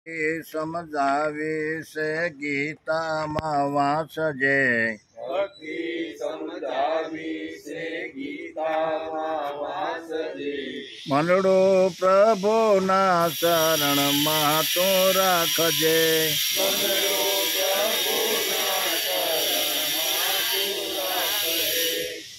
સમજાવી છે ગીતામાં વાંચજે. ભક્તિ સમજાવી છે ગીતામાં વાંચજે. મનડું પ્રભુના ચરણમાં તું રાખજે.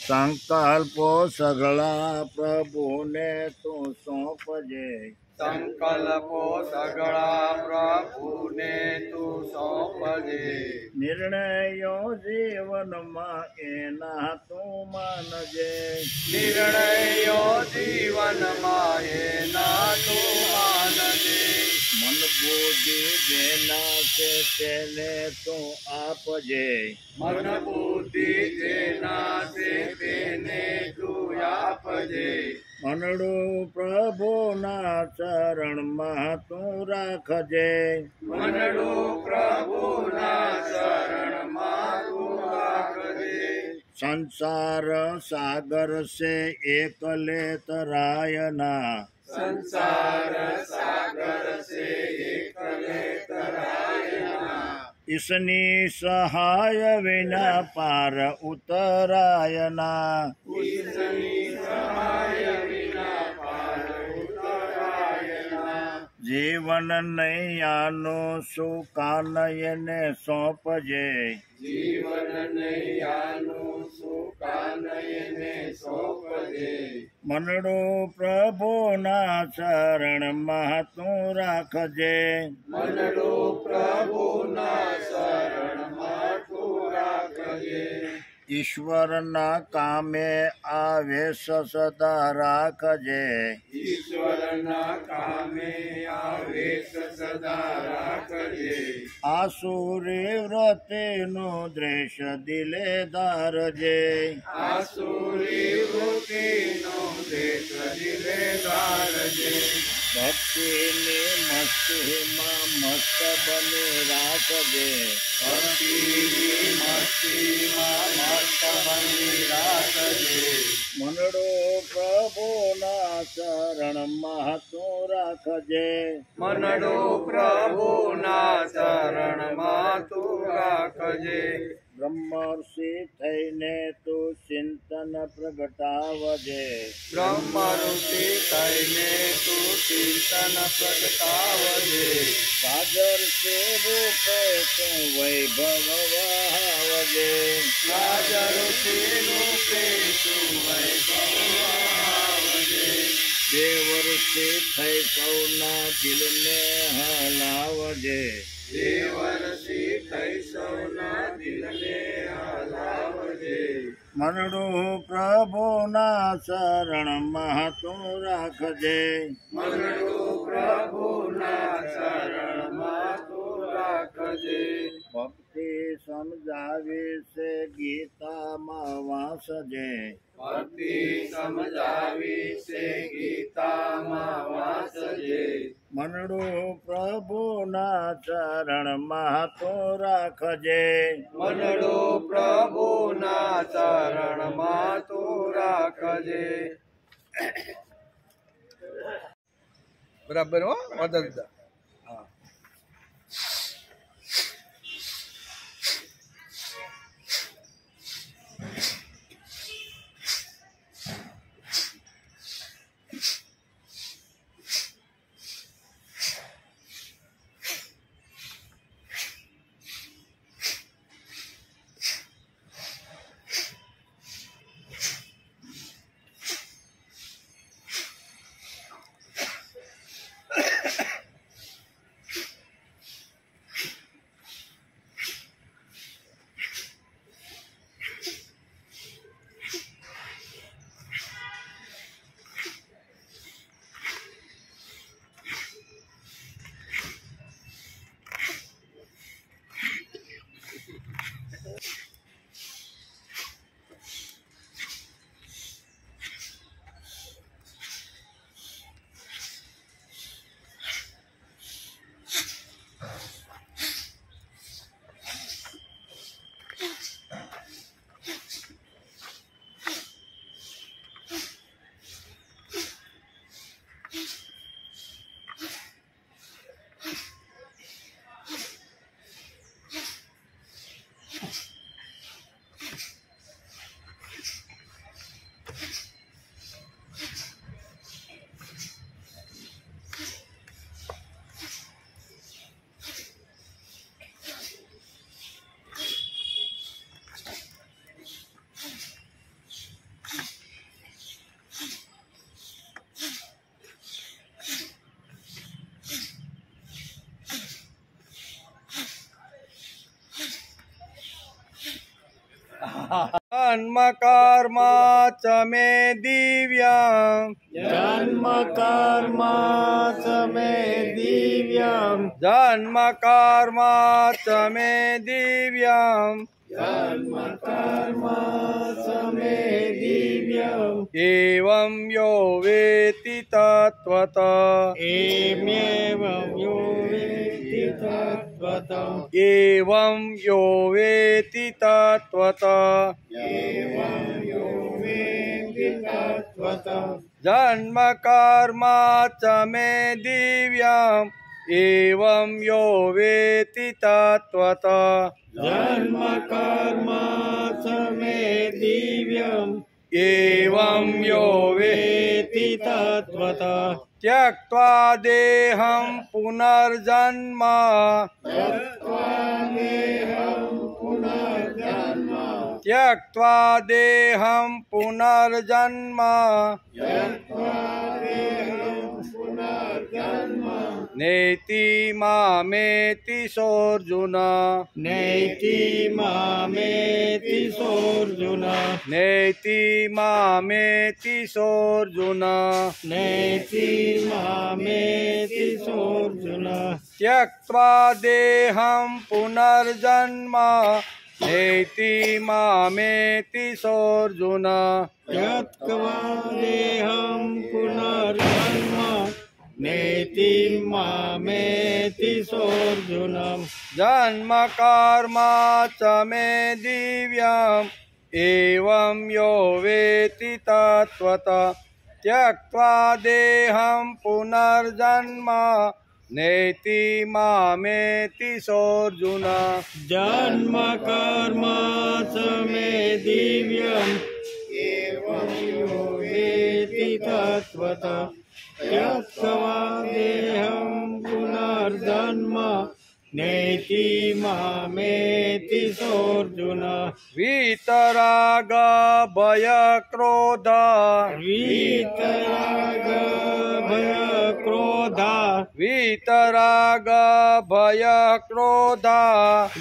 સંકલ્પો સગળા પ્રભુને તું સોંપજે. સંકલ્પો સગળા પ્રભુને તું સોંપજે. નિર્ણયો જીવનમાં એના તું માનજે. નિર્ણયો જીવનમાં એના તું માનજે. મન બુદ્ધિ જેના છે તેને તું આપજે. મન બુદ્ધિ જેના છે તેને તું આપજે. મનડું પ્રભુના ચરણમાં તું રાખજે. મનડું પ્રભુના શરણમાં તું રાખજે. સંસાર સાગર છે એકલે તરાયના. સંસાર સાગર છે એકલે તરાયના. ઈશની સહાય વિના પાર ઉતરાયના. ઈશની સહાય વિના પાર ઉતરાયના. જીવન નૈયાનું સુકાનયને સોંપજે. જીવન નૈયાનું સુકાનયને સોંપજે. મનડું પ્રભુના ચરણમાં તું રાખજે. મનડું પ્રભુના શરણમાં તું રાખજે. ઈશ્વરના કામે આવેશ સદા રાખજે. ઈશ્વરના કામે આવેશ સદા રાખજે. આસુરી વૃત્તિનો દ્વેષ દિલે ધારજે. આસુરી વૃત્તિનો દેશ દિલે ધારજે. ભક્તિની મસ્તીમાં મસ્ત બની રાખજે. ભક્તિની મસ્તીમાં મસ્ત બની રાખજે. મનડો પ્રભુના ચરણમાં તું રાખજે. મનડું પ્રભુના શરણમાં તું રાખજે. બ્રહ્મર્ષિ થઈને તું ચિંતન પ્રગટાવજે. બ્રહ્મ ઋષિ થઈને તું ચિંતન પ્રગટાવજે. રાજર્ષિ રૂપે તું વૈભવ વહાવજે. રાજ ઋષિ રૂપે તું વૈભવ વહાવજે. દેવર્ષિ થઈ સૌના દિલને હલાવજે. દેવર્ષિ થઈ સૌના દિલને હલાવજે. મનડું પ્રભુના ચરણમાં તું રાખજે. મનડું પ્રભુના શરણમાં તું રાખજે. ભક્તિ સમજાવી છે ગીતામાં વાંચજે. ભક્તિ સમજાવી છે ગીતામાં વાંચજે. મનડું પ્રભુના ચરણમાં તું રાખજે. મનડું પ્રભુના ચરણમાં તું રાખજે. બરાબર હો વાદા. जन्म कर्म च मे दिव्यम् जन्म कर्म च मे दिव्यम् जन्म कर्म च मे दिव्यम् जन्म कर्म च मे दिव्यम् एवं यो वेत्ति तत्त्वतः एवमेवं यो वेत्ति तत्त्वतः एवं यो वेत्ति तत्त्वतः एवं यो वेत्ति तत्त्वतः जन्म कर्म च मे दिव्यम् एवं यो वेत्ति तत्त्वतः जन्म कर्म च मे दिव्यम् एवं यो वेत्ति तत्त्वतः त्यक्त्वा देहं पुनर्जन्म त्यक्त्वा देहं पुनर्जन्म त्यक्त्वा देहं पुनर्जन्म त्यक्त्वा देहं पुनर्जन्म नेति मामेति सोऽर्जुन नैति मामेति सोऽर्जुन नेति मामेति सोऽर्जुन नैति मामेति सोऽर्जुन त्यक्त्वा देहं पुनर्जन्म नेति मामेति सोऽर्जुन त्यक्त्वा देहं पुनर्जन्म नेति मामेति सोऽर्जुनम् जन्म कर्म च मे दिव्यम् एवं यो वेत्ति तत्त्वतः त्यक्त्वा देहं पुनर्जन्म नेति मामेति सोऽर्जुन जन्म कर्म च मे दिव्यम् एवं यो वेत्ति तत्त्वतः त्यक्त्वा देहं पुनर्जन्म नेति मामेति सोऽर्जुन वीतराग भय क्रोध वीतराग भय क्रोध वीतराग भय क्रोध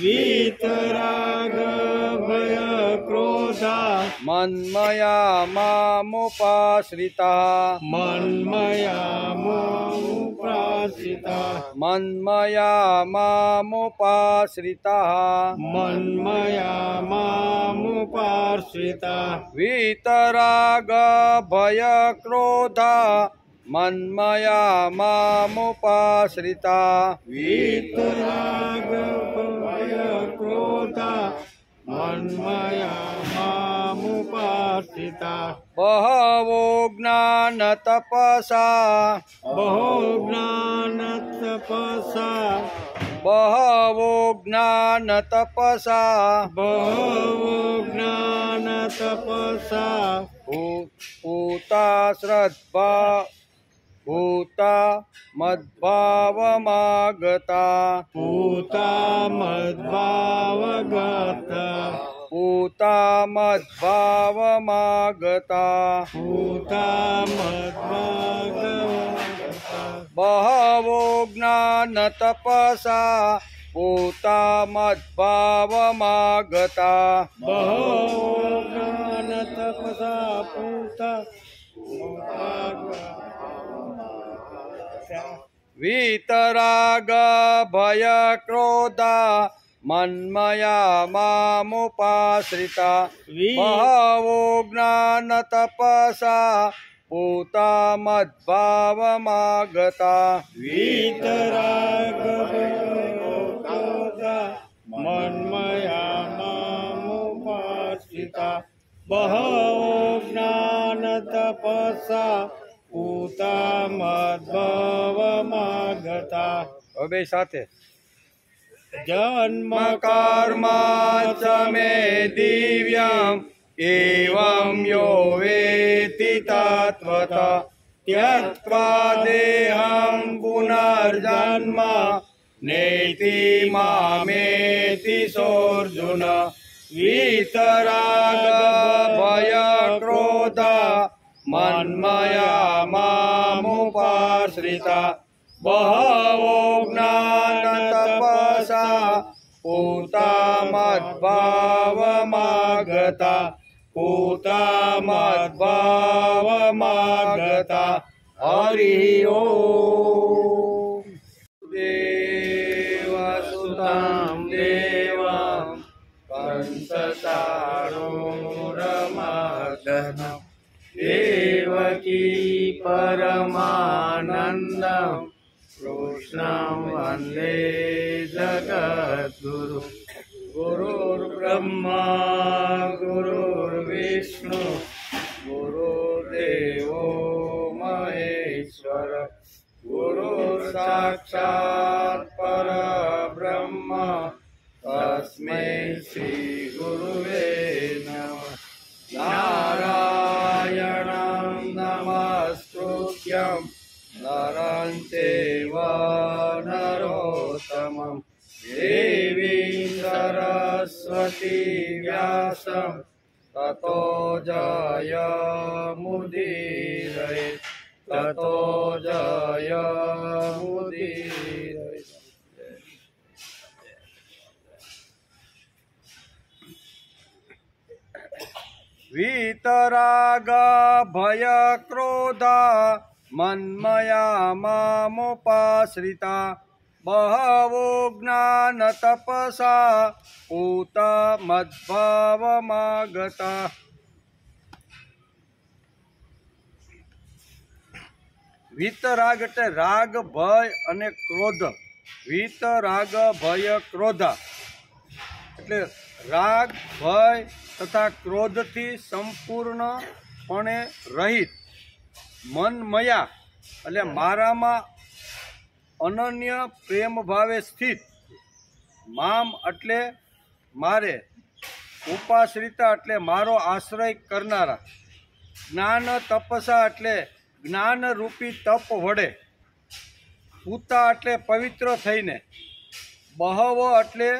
वीतराग भय क्रोध मन्मया मामुपाश्रितः मन्मया मामुपाश्रितः मन्मया मामुपाश्रितः मन्मया मामुपाश्रितः वीतराग भय क्रोध मन्मया मामुपाश्रितः वीतराग भय क्रोध मन्मया मामुपाश्रितः बहवो ज्ञानतपसा बहो ज्ञानतपसा बहवो ज्ञानतपसा बहवो ज्ञानतपसा पूता श्रद्धा पूता मद्भावमागता पूता मद्भावगता पूता मद्भावमागता पूता मद्भावगता बहवो ज्ञानतपसा पूता मद्भावमागता बहो ज्ञानतपसा पूता वीतराग भय क्रोध मन्मया मामुपाश्रिता बहवो ज्ञानतपसा पूता मद्भावमागता वीतराग मन्मया मामुपाश्रिता बहवो ज्ञानतपसा पूता मद्भावमागता બે સાથે जन्म कर्म च मे दिव्यम् एवं यो वेत्ति तत्त्वतः त्यक्त्वा देहं पुनर्जन्म नेति मामेति सोऽर्जुन वीतराग भय क्रोध मन्मया मामुपाश्रिता बहवो ज्ञानतपसा पूता मद्भावमागता પૂતા મદ્ભાવમાગતા હરિ ઓમ દેવસુતાં દેવાં કંસચાણૂરમર્દનં દેવકી પરમાનંદં કૃષ્ણં વંદે જગદ્ગુરુ ગુરુર્બ્રહ્મા ગુરુર્વિષ્ણુ ગુરુદેવો મહેશ્વર ગુરુર સાક્ષાત પરબ્રહ્મ તસ્મૈ શ્રી ગુરુવે નમઃ નારાયણં નમસ્કૃત્યં નરં ચૈવ નરોત્તમં દેવીં સરસ્વતી વ્યાસં તતો જયમુદીરયે તતો જયમુદીરયે. વીતરાગ ભય ક્રોધા મન્મયા મામોપાશ્રિતા બહવો જ્ઞાન તપસા પૂત મદ્ભાવમાગતા. વીતરાગ એટલે રાગ ભય અને ક્રોધ. વીતરાગ ભય ક્રોધા એટલે રાગ ભય તથા ક્રોધથી સંપૂર્ણપણે રહિત મનમયા એટલે મારામાં અનન્ય પ્રેમ ભાવે સ્થિત. મામ એટલે મારે, ઉપાશ્રિતા એટલે મારો આશ્રય કરનારા, જ્ઞાન તપસા એટલે જ્ઞાનરૂપી તપ વડે, પૂતા એટલે પવિત્ર થઈને, બહવ એટલે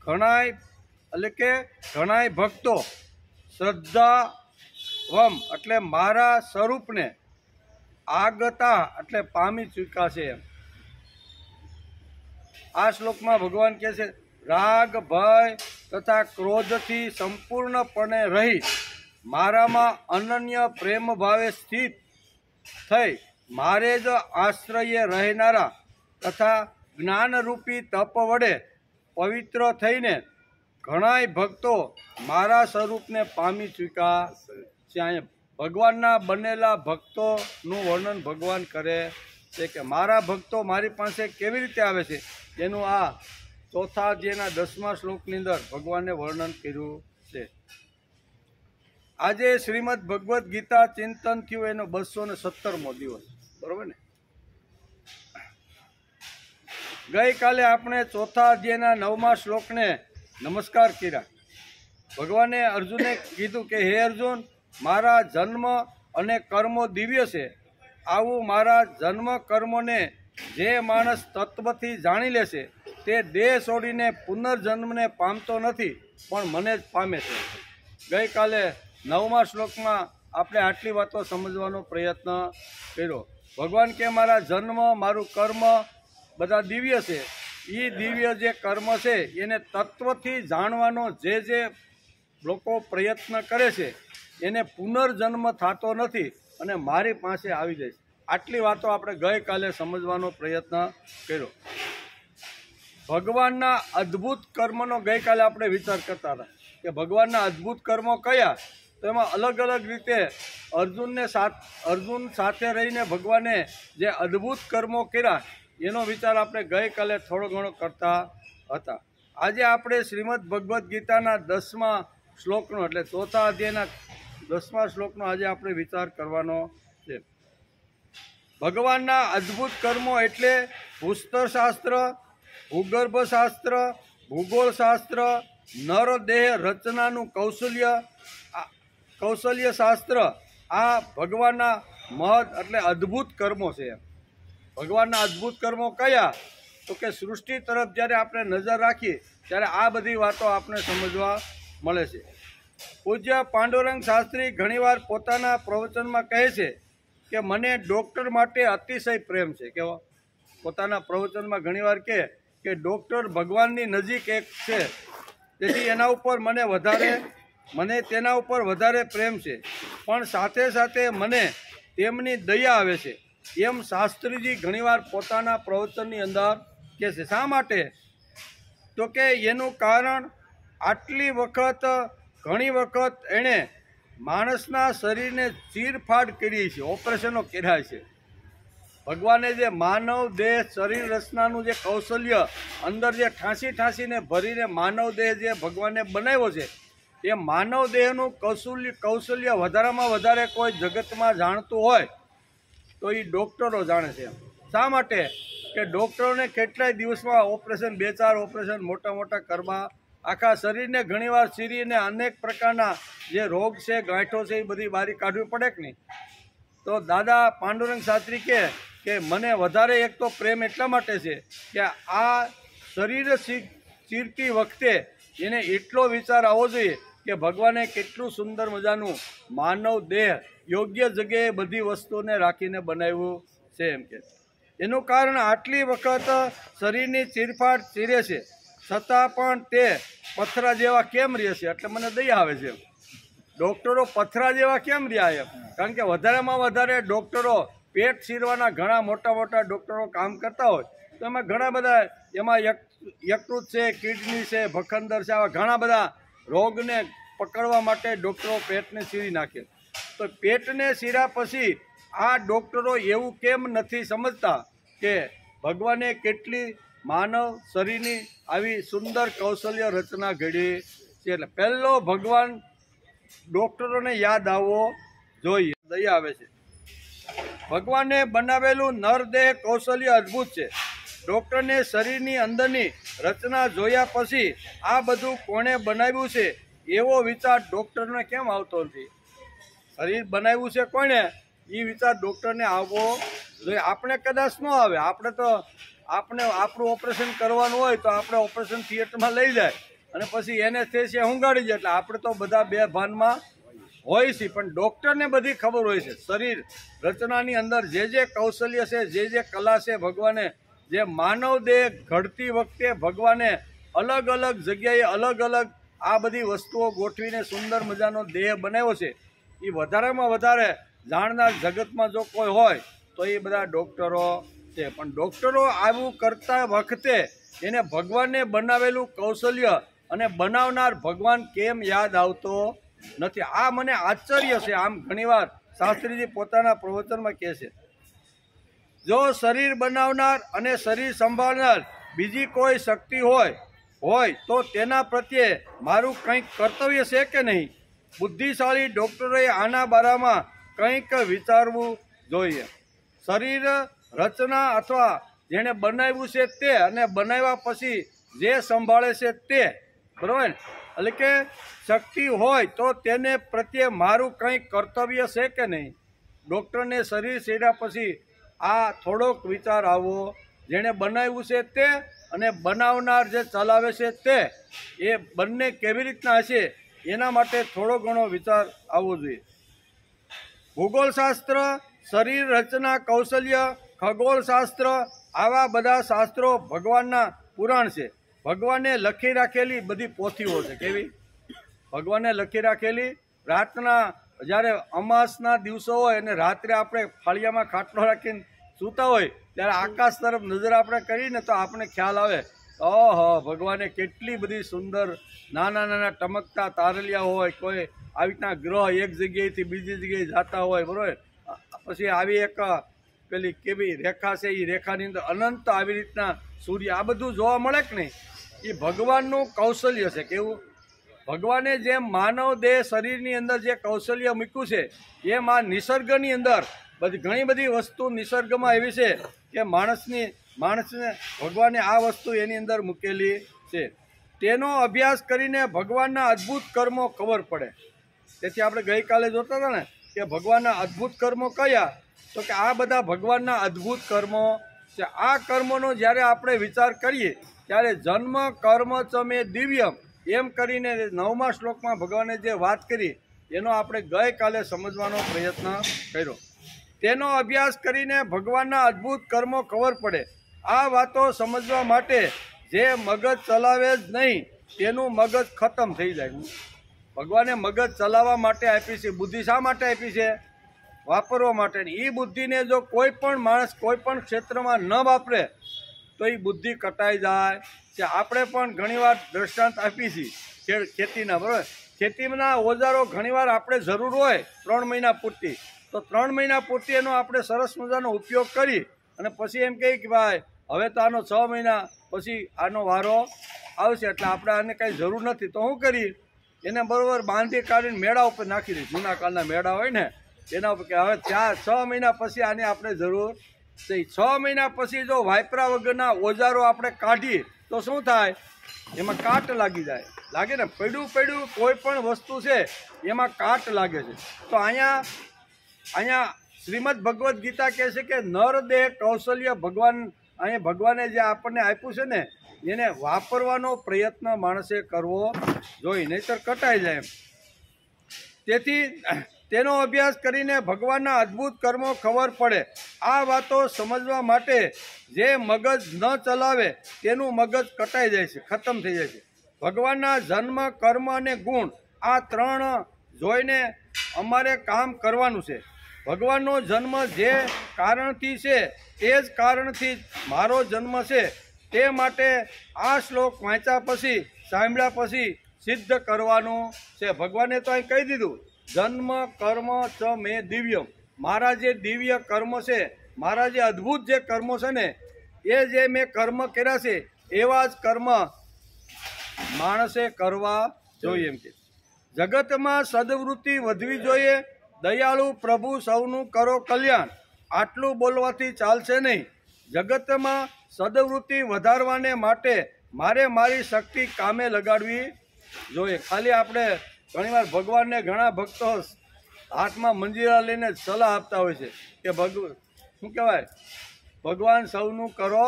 ઘણાય એટલે કે ઘણાય ભક્તો, શ્રદ્ધાવમ એટલે મારા સ્વરૂપને, આગતા એટલે પામી ચૂક્યા છે. આ શ્લોકમાં ભગવાન કહે છે રાગ ભય તથા ક્રોધથી સંપૂર્ણપણે રહી મારામાં અનન્ય પ્રેમ ભાવે સ્થિત થઈ મારે જ આશ્રયે રહેનારા તથા જ્ઞાનરૂપી તપ વડે પવિત્ર થઈને ઘણાય ભક્તો મારા સ્વરૂપને પામી ચૂક્યા છે. અહીંયા ભગવાનના બનેલા ભક્તોનું વર્ણન ભગવાન કરે છે કે મારા ભક્તો મારી પાસે કેવી રીતે આવે છે એનું આ ચોથા અધ્યાયના 10મા શ્લોકની અંદર ભગવાને વર્ણન કર્યું છે. આજે શ્રીમદ ભગવદ્ ગીતા ચિંતન થયું એનો 217મો દિવસ, બરોબર ને. ગઈકાલે આપણે ચોથા અધ્યાયના 9મા શ્લોકને નમસ્કાર કર્યા. ભગવાને અર્જુને કીધું કે હે અર્જુન, મારા જન્મ અને કર્મો દિવ્ય છે. આવું મારા જન્મ કર્મોને જે માણસ તત્વથી જાણી લેશે તે દેહ છોડીને પુનર્જન્મને પામતો નથી પણ મને જ પામે છે. ગઈકાલે 9મા શ્લોકમાં આપણે આટલી વાતો સમજવાનો પ્રયત્ન કર્યો. ભગવાન કે મારા જન્મ મારું કર્મ બધા દિવ્ય છે. એ દિવ્ય જે કર્મ છે એને તત્વથી જાણવાનો જે લોકો પ્રયત્ન કરે છે એને પુનર્જન્મ થતો નથી અને મારી પાસે આવી જાય છે. આટલી વાતો આપણે ગઈકાલે સમજવાનો પ્રયત્ન કર્યો. ભગવાનના અદ્ભુત કર્મનો ગઈકાલે આપણે વિચાર કરતા હતા કે ભગવાનના અદ્ભુત કર્મો કયા. તો એમાં અલગ અલગ રીતે અર્જુન સાથે રહીને ભગવાને જે અદ્ભુત કર્મો કર્યા એનો વિચાર આપણે ગઈકાલે થોડો ઘણો કરતા હતા. આજે આપણે શ્રીમદ ભગવદ્ ગીતાના 10મા શ્લોકનો એટલે ચોથા અધ્યાયના 10મા શ્લોકનો આજે આપણે વિચાર કરવાનો છે. ભગવાનના અદ્ભુત કર્મો એટલે ભૂસ્તરશાસ્ત્ર, ભૂગર્ભશાસ્ત્ર, ભૂગોળશાસ્ત્ર, નરદેહ રચનાનું કૌશલ્ય શાસ્ત્ર. આ ભગવાનના મહદ એટલે અદ્ભુત કર્મો છે. ભગવાનના અદ્ભુત કર્મો કયા? તો કે સૃષ્ટિ તરફ જ્યારે આપણે નજર રાખીએ ત્યારે આ બધી વાતો આપણે સમજવા મળે છે. પૂજ્ય પાંડુરંગ શાસ્ત્રી ઘણીવાર પોતાના પ્રવચનમાં કહે છે કે મને ડૉક્ટર માટે અતિશય પ્રેમ છે. કેવો? પોતાના પ્રવચનમાં ઘણીવાર કહે કે ડૉક્ટર ભગવાનની નજીક એક છે, તેથી એના ઉપર મને વધારે મને તેના ઉપર વધારે પ્રેમ છે, પણ સાથે સાથે મને તેમની દયા આવે છે, એમ શાસ્ત્રીજી ઘણીવાર પોતાના પ્રવચનની અંદર કહે છે. શા માટે? તો કે એનું કારણ આટલી વખત ઘણી વખત એણે માણસના શરીરને ચીરફાડ કરી છે, ઓપરેશનો કર્યા છે. ભગવાને જે માનવ દેહ શરીર રચનાનું જે કૌશલ્ય અંદર જે ઠાંસીને ભરીને માનવ દેહ જે ભગવાને બનાવ્યો છે, એ માનવ દેહનું કૌશલ્ય વધારામાં વધારે કોઈ જગતમાં જાણતું હોય તો એ ડૉક્ટરો જાણે છે. શા માટે? કે ડૉક્ટરોને કેટલાય દિવસમાં ઓપરેશન 2-4 ઓપરેશન મોટા કરવા, આખા શરીરને ઘણીવાર ચીરીને અનેક પ્રકારના જે રોગ છે, ગાંઠો છે, એ બધી બારી કાઢવી પડે કે નહીં? તો દાદા પાંડુરંગ શાસ્ત્રી કે મને વધારે એક તો પ્રેમ એટલા માટે છે કે આ શરીર ચીરતી વખતે એને એટલો વિચાર આવવો જોઈએ કે ભગવાને કેટલું સુંદર મજાનું માનવ દેહ યોગ્ય જગ્યાએ બધી વસ્તુને રાખીને બનાવ્યું છે. એમ કે એનું કારણ આટલી વખત શરીરની ચીરફાડ ચીરે છે, છતાં પણ તે પથરા જેવા કેમ રહે છે? એટલે મને દયા આવે છે. ડૉક્ટરો પથરા જેવા કેમ રહ્યા એમ? કારણ કે વધારેમાં વધારે ડૉક્ટરો પેટ ચીરવાના ઘણા મોટા ડૉક્ટરો કામ કરતા હોય તો એમાં ઘણા બધા એમાં યકૃત છે, કિડની છે, ભખંદર છે, આવા ઘણા બધા રોગને પકડવા માટે ડૉક્ટરો પેટને ચીરી નાખે. તો પેટને ચીર્યા પછી આ ડૉક્ટરો એવું કેમ નથી સમજતા કે ભગવાને કેટલી માનવ શરીરની આવી સુંદર કૌશલ્ય રચના ઘડી છે? એટલે પહેલો ભગવાન ડૉક્ટરોને યાદ આવવો જોઈએ. દયા આવે છે. ભગવાને બનાવેલું નરદેહ કૌશલ્ય અદ્ભુત છે. ડૉક્ટરને શરીરની અંદરની રચના જોયા પછી આ બધું કોણે બનાવ્યું છે એવો વિચાર ડૉક્ટરને કેમ આવતો નથી? શરીર બનાવ્યું છે કોણે એ વિચાર ડૉક્ટરને આવવો જોઈએ. આપણે કદાચ ન આવે, આપણે આપણું ઓપરેશન કરવાનું હોય તો આપણે ઓપરેશન થિયેટરમાં લઈ જાય અને પછી એનેસ્થેસિયા ઊંઘાડી જાય, એટલે આપણે તો બધા બે ભાનમાં હોય છે. પણ ડૉક્ટરને બધી ખબર હોય છે શરીર રચનાની અંદર જે કૌશલ્ય છે, જે કલા છે, ભગવાને જે માનવ દેહ ઘડતી વખતે ભગવાને અલગ અલગ જગ્યાએ અલગ અલગ આ બધી વસ્તુઓ ગોઠવીને સુંદર મજાનો દેહ બનાવ્યો છે. એ વધારેમાં વધારે જાણનાર જગતમાં જો કોઈ હોય તો એ બધા ડૉક્ટરો છે. પણ ડૉક્ટરો આવું કરતા વખતે એને ભગવાને બનાવેલું કૌશલ્ય અને બનાવનાર ભગવાન કેમ યાદ આવતો નથી? આ મને આશ્ચર્ય છે. આમ ઘણીવાર શાસ્ત્રીજી પોતાના પ્રવચનમાં કહે છે, જો શરીર બનાવનાર અને શરીર સંભાળનાર બીજી કોઈ શક્તિ હોય તો તેના પ્રત્યે મારું કંઈક કર્તવ્ય છે કે નહીં? બુદ્ધિશાળી ડૉક્ટરોએ આના બારામાં કંઈક વિચારવું જોઈએ. શરીર રચના અથવા જેણે બનાવ્યું છે તે અને બનાવ્યા પછી જે સંભાળે છે તે, બરાબર? એટલે કે શક્તિ હોય તો તેને પ્રત્યે મારું કંઈક કર્તવ્ય છે કે નહીં? ડૉક્ટરને શરીર છેડ્યા પછી આ થોડોક વિચાર આવવો, જેણે બનાવ્યું છે તે અને બનાવનાર જે ચલાવે છે તે, એ બંને કેવી રીતના હશે એના માટે થોડો ઘણો વિચાર આવવો જોઈએ. ભૂગોળશાસ્ત્ર, શરીર રચના કૌશલ્ય, ખગોળશાસ્ત્ર, આવા બધા શાસ્ત્રો ભગવાનના પુરાણ છે. ભગવાને લખી રાખેલી બધી પોથીઓ છે. કેવી? ભગવાને લખી રાખેલી. રાતના જ્યારે અમાસના દિવસો હોય અને રાત્રે આપણે ફાળિયામાં ખાટલો રાખીને સૂતા હોય ત્યારે આકાશ તરફ નજર આપણે કરીને તો આપણે ખ્યાલ આવે, ઓહો, ભગવાને કેટલી બધી સુંદર નાના ટમકતા તારલિયા હોય, કોઈ આવી રીતના ગ્રહ એક જગ્યાએથી બીજી જગ્યાએ જતા હોય, બરાબર? પછી આવી એક પેલી કેવી રેખા છે, એ રેખાની અંદર અનંત આવી રીતના સૂર્ય, આ બધું જોવા મળે કે નહીં? એ ભગવાનનું કૌશલ્ય છે. કેવું? ભગવાને જેમ માનવ દેહ શરીરની અંદર જે કૌશલ્ય મૂક્યું છે એમ આ નિસર્ગની અંદર ઘણી બધી વસ્તુ નિસર્ગમાં એવી છે કે માણસને ભગવાને આ વસ્તુ એની અંદર મૂકેલી છે. તેનો અભ્યાસ કરીને ભગવાનના અદ્ભુત કર્મો ખબર પડે. તેથી આપણે ગઈકાલે જોતા હતા ને કે ભગવાનના અદ્ભુત કર્મો કયા? તો કે આ બધા ભગવાનના અદ્ભુત કર્મો છે. આ કર્મોનો જ્યારે આપણે વિચાર કરીએ ત્યારે જન્મ કર્મ ચ મે દિવ્યમ એમ કરીને 9મા શ્લોકમાં ભગવાને જે વાત કરી એનો આપણે ગઈકાલે સમજવાનો પ્રયત્ન કર્યો. તેનો અભ્યાસ કરીને ભગવાનના અદ્ભુત કર્મો ખબર પડે. આ વાતો સમજવા માટે જે મગજ ચલાવે જ નહીં તેનું મગજ ખતમ થઈ જાય. ભગવાને મગજ ચલાવવા માટે આપી છે, બુદ્ધિ શા માટે આપી છે? વાપરવા માટે. એ બુદ્ધિને જો કોઈ પણ માણસ કોઈ પણ ક્ષેત્રમાં ન વાપરે તો એ બુદ્ધિ કટાઈ જાય છે. આપણે પણ ઘણીવાર દ્રષ્ટાંત આપી છીએ ખેતીના, બરાબર? ખેતીના ઓજારો ઘણીવાર આપણે જરૂર હોય 3 મહિના પૂરતી, તો 3 મહિના પૂરતી એનો આપણે સરસ મજાનો ઉપયોગ કરી અને પછી એમ કહીએ કે ભાઈ હવે તો આનો 6 મહિના પછી આનો વારો આવશે એટલે આપણે આને કાંઈ જરૂર નથી, તો શું કરીએ? એને બરાબર બાંધી કાઢીને મેળા ઉપર નાખી દઈએ. જૂના કાળના મેળા હોય ને એના ઉપર કે હવે 6 મહિના પછી આની આપણે જરૂર છે. 6 મહિના પછી જો વાપરા વગરના ઓજારો આપણે કાઢીએ તો શું થાય? એમાં કાટ લાગી જાય. લાગે ને? પડ્યું કોઈ પણ વસ્તુ છે એમાં કાટ લાગે છે. તો અહીંયા શ્રીમદ ભગવદ્ ગીતા કહે છે કે નરદેહ કૌશલ્ય ભગવાન, અહીંયા ભગવાને જે આપણને આપ્યું છે ને એને વાપરવાનો પ્રયત્ન માણસે કરવો જોઈએ, નહીંતર કટાઈ જાય. તેથી તેનો અભ્યાસ કરીને ભગવાનના અદ્ભુત કર્મો ખબર પડે. આ વાતો સમજવા માટે જે મગજ ન ચલાવે તેનું મગજ કટાઈ જાય છે, ખતમ થઈ જાય છે. ભગવાનના જન્મ, કર્મ અને ગુણ આ 3 જોઈને અમારે કામ કરવાનું છે. ભગવાનનો જન્મ જે કારણથી છે તે જ કારણથી મારો જન્મ છે. તે માટે આ શ્લોક વાંચ્યા પછી, સાંભળ્યા પછી સિદ્ધ કરવાનું છે. ભગવાને તો અહીં કહી દીધું, જન્મ કર્મ ચ મે દિવ્યમ. મારા જે દિવ્ય કર્મ છે, મારા જે અદ્ભુત જે કર્મો છે ને એ જે મેં કર્મ કર્યા છે એવા જ કર્મ માણસે કરવા જોઈએ. એમ કે જગતમાં સદવૃત્તિ વધવી જોઈએ. દયાળુ પ્રભુ સૌનું કરો કલ્યાણ. આટલું બોલવાથી ચાલશે નહીં. જગતમાં સદવૃત્તિ વધારવાને માટે મારે મારી શક્તિ કામે લગાડવી જોઈએ. ખાલી આપણે ઘણીવાર ભગવાનને ઘણા ભક્તો હાથમાં મંજીરા લઈને સલાહ આપતા હોય છે કે શું કહેવાય, ભગવાન સૌનું કરો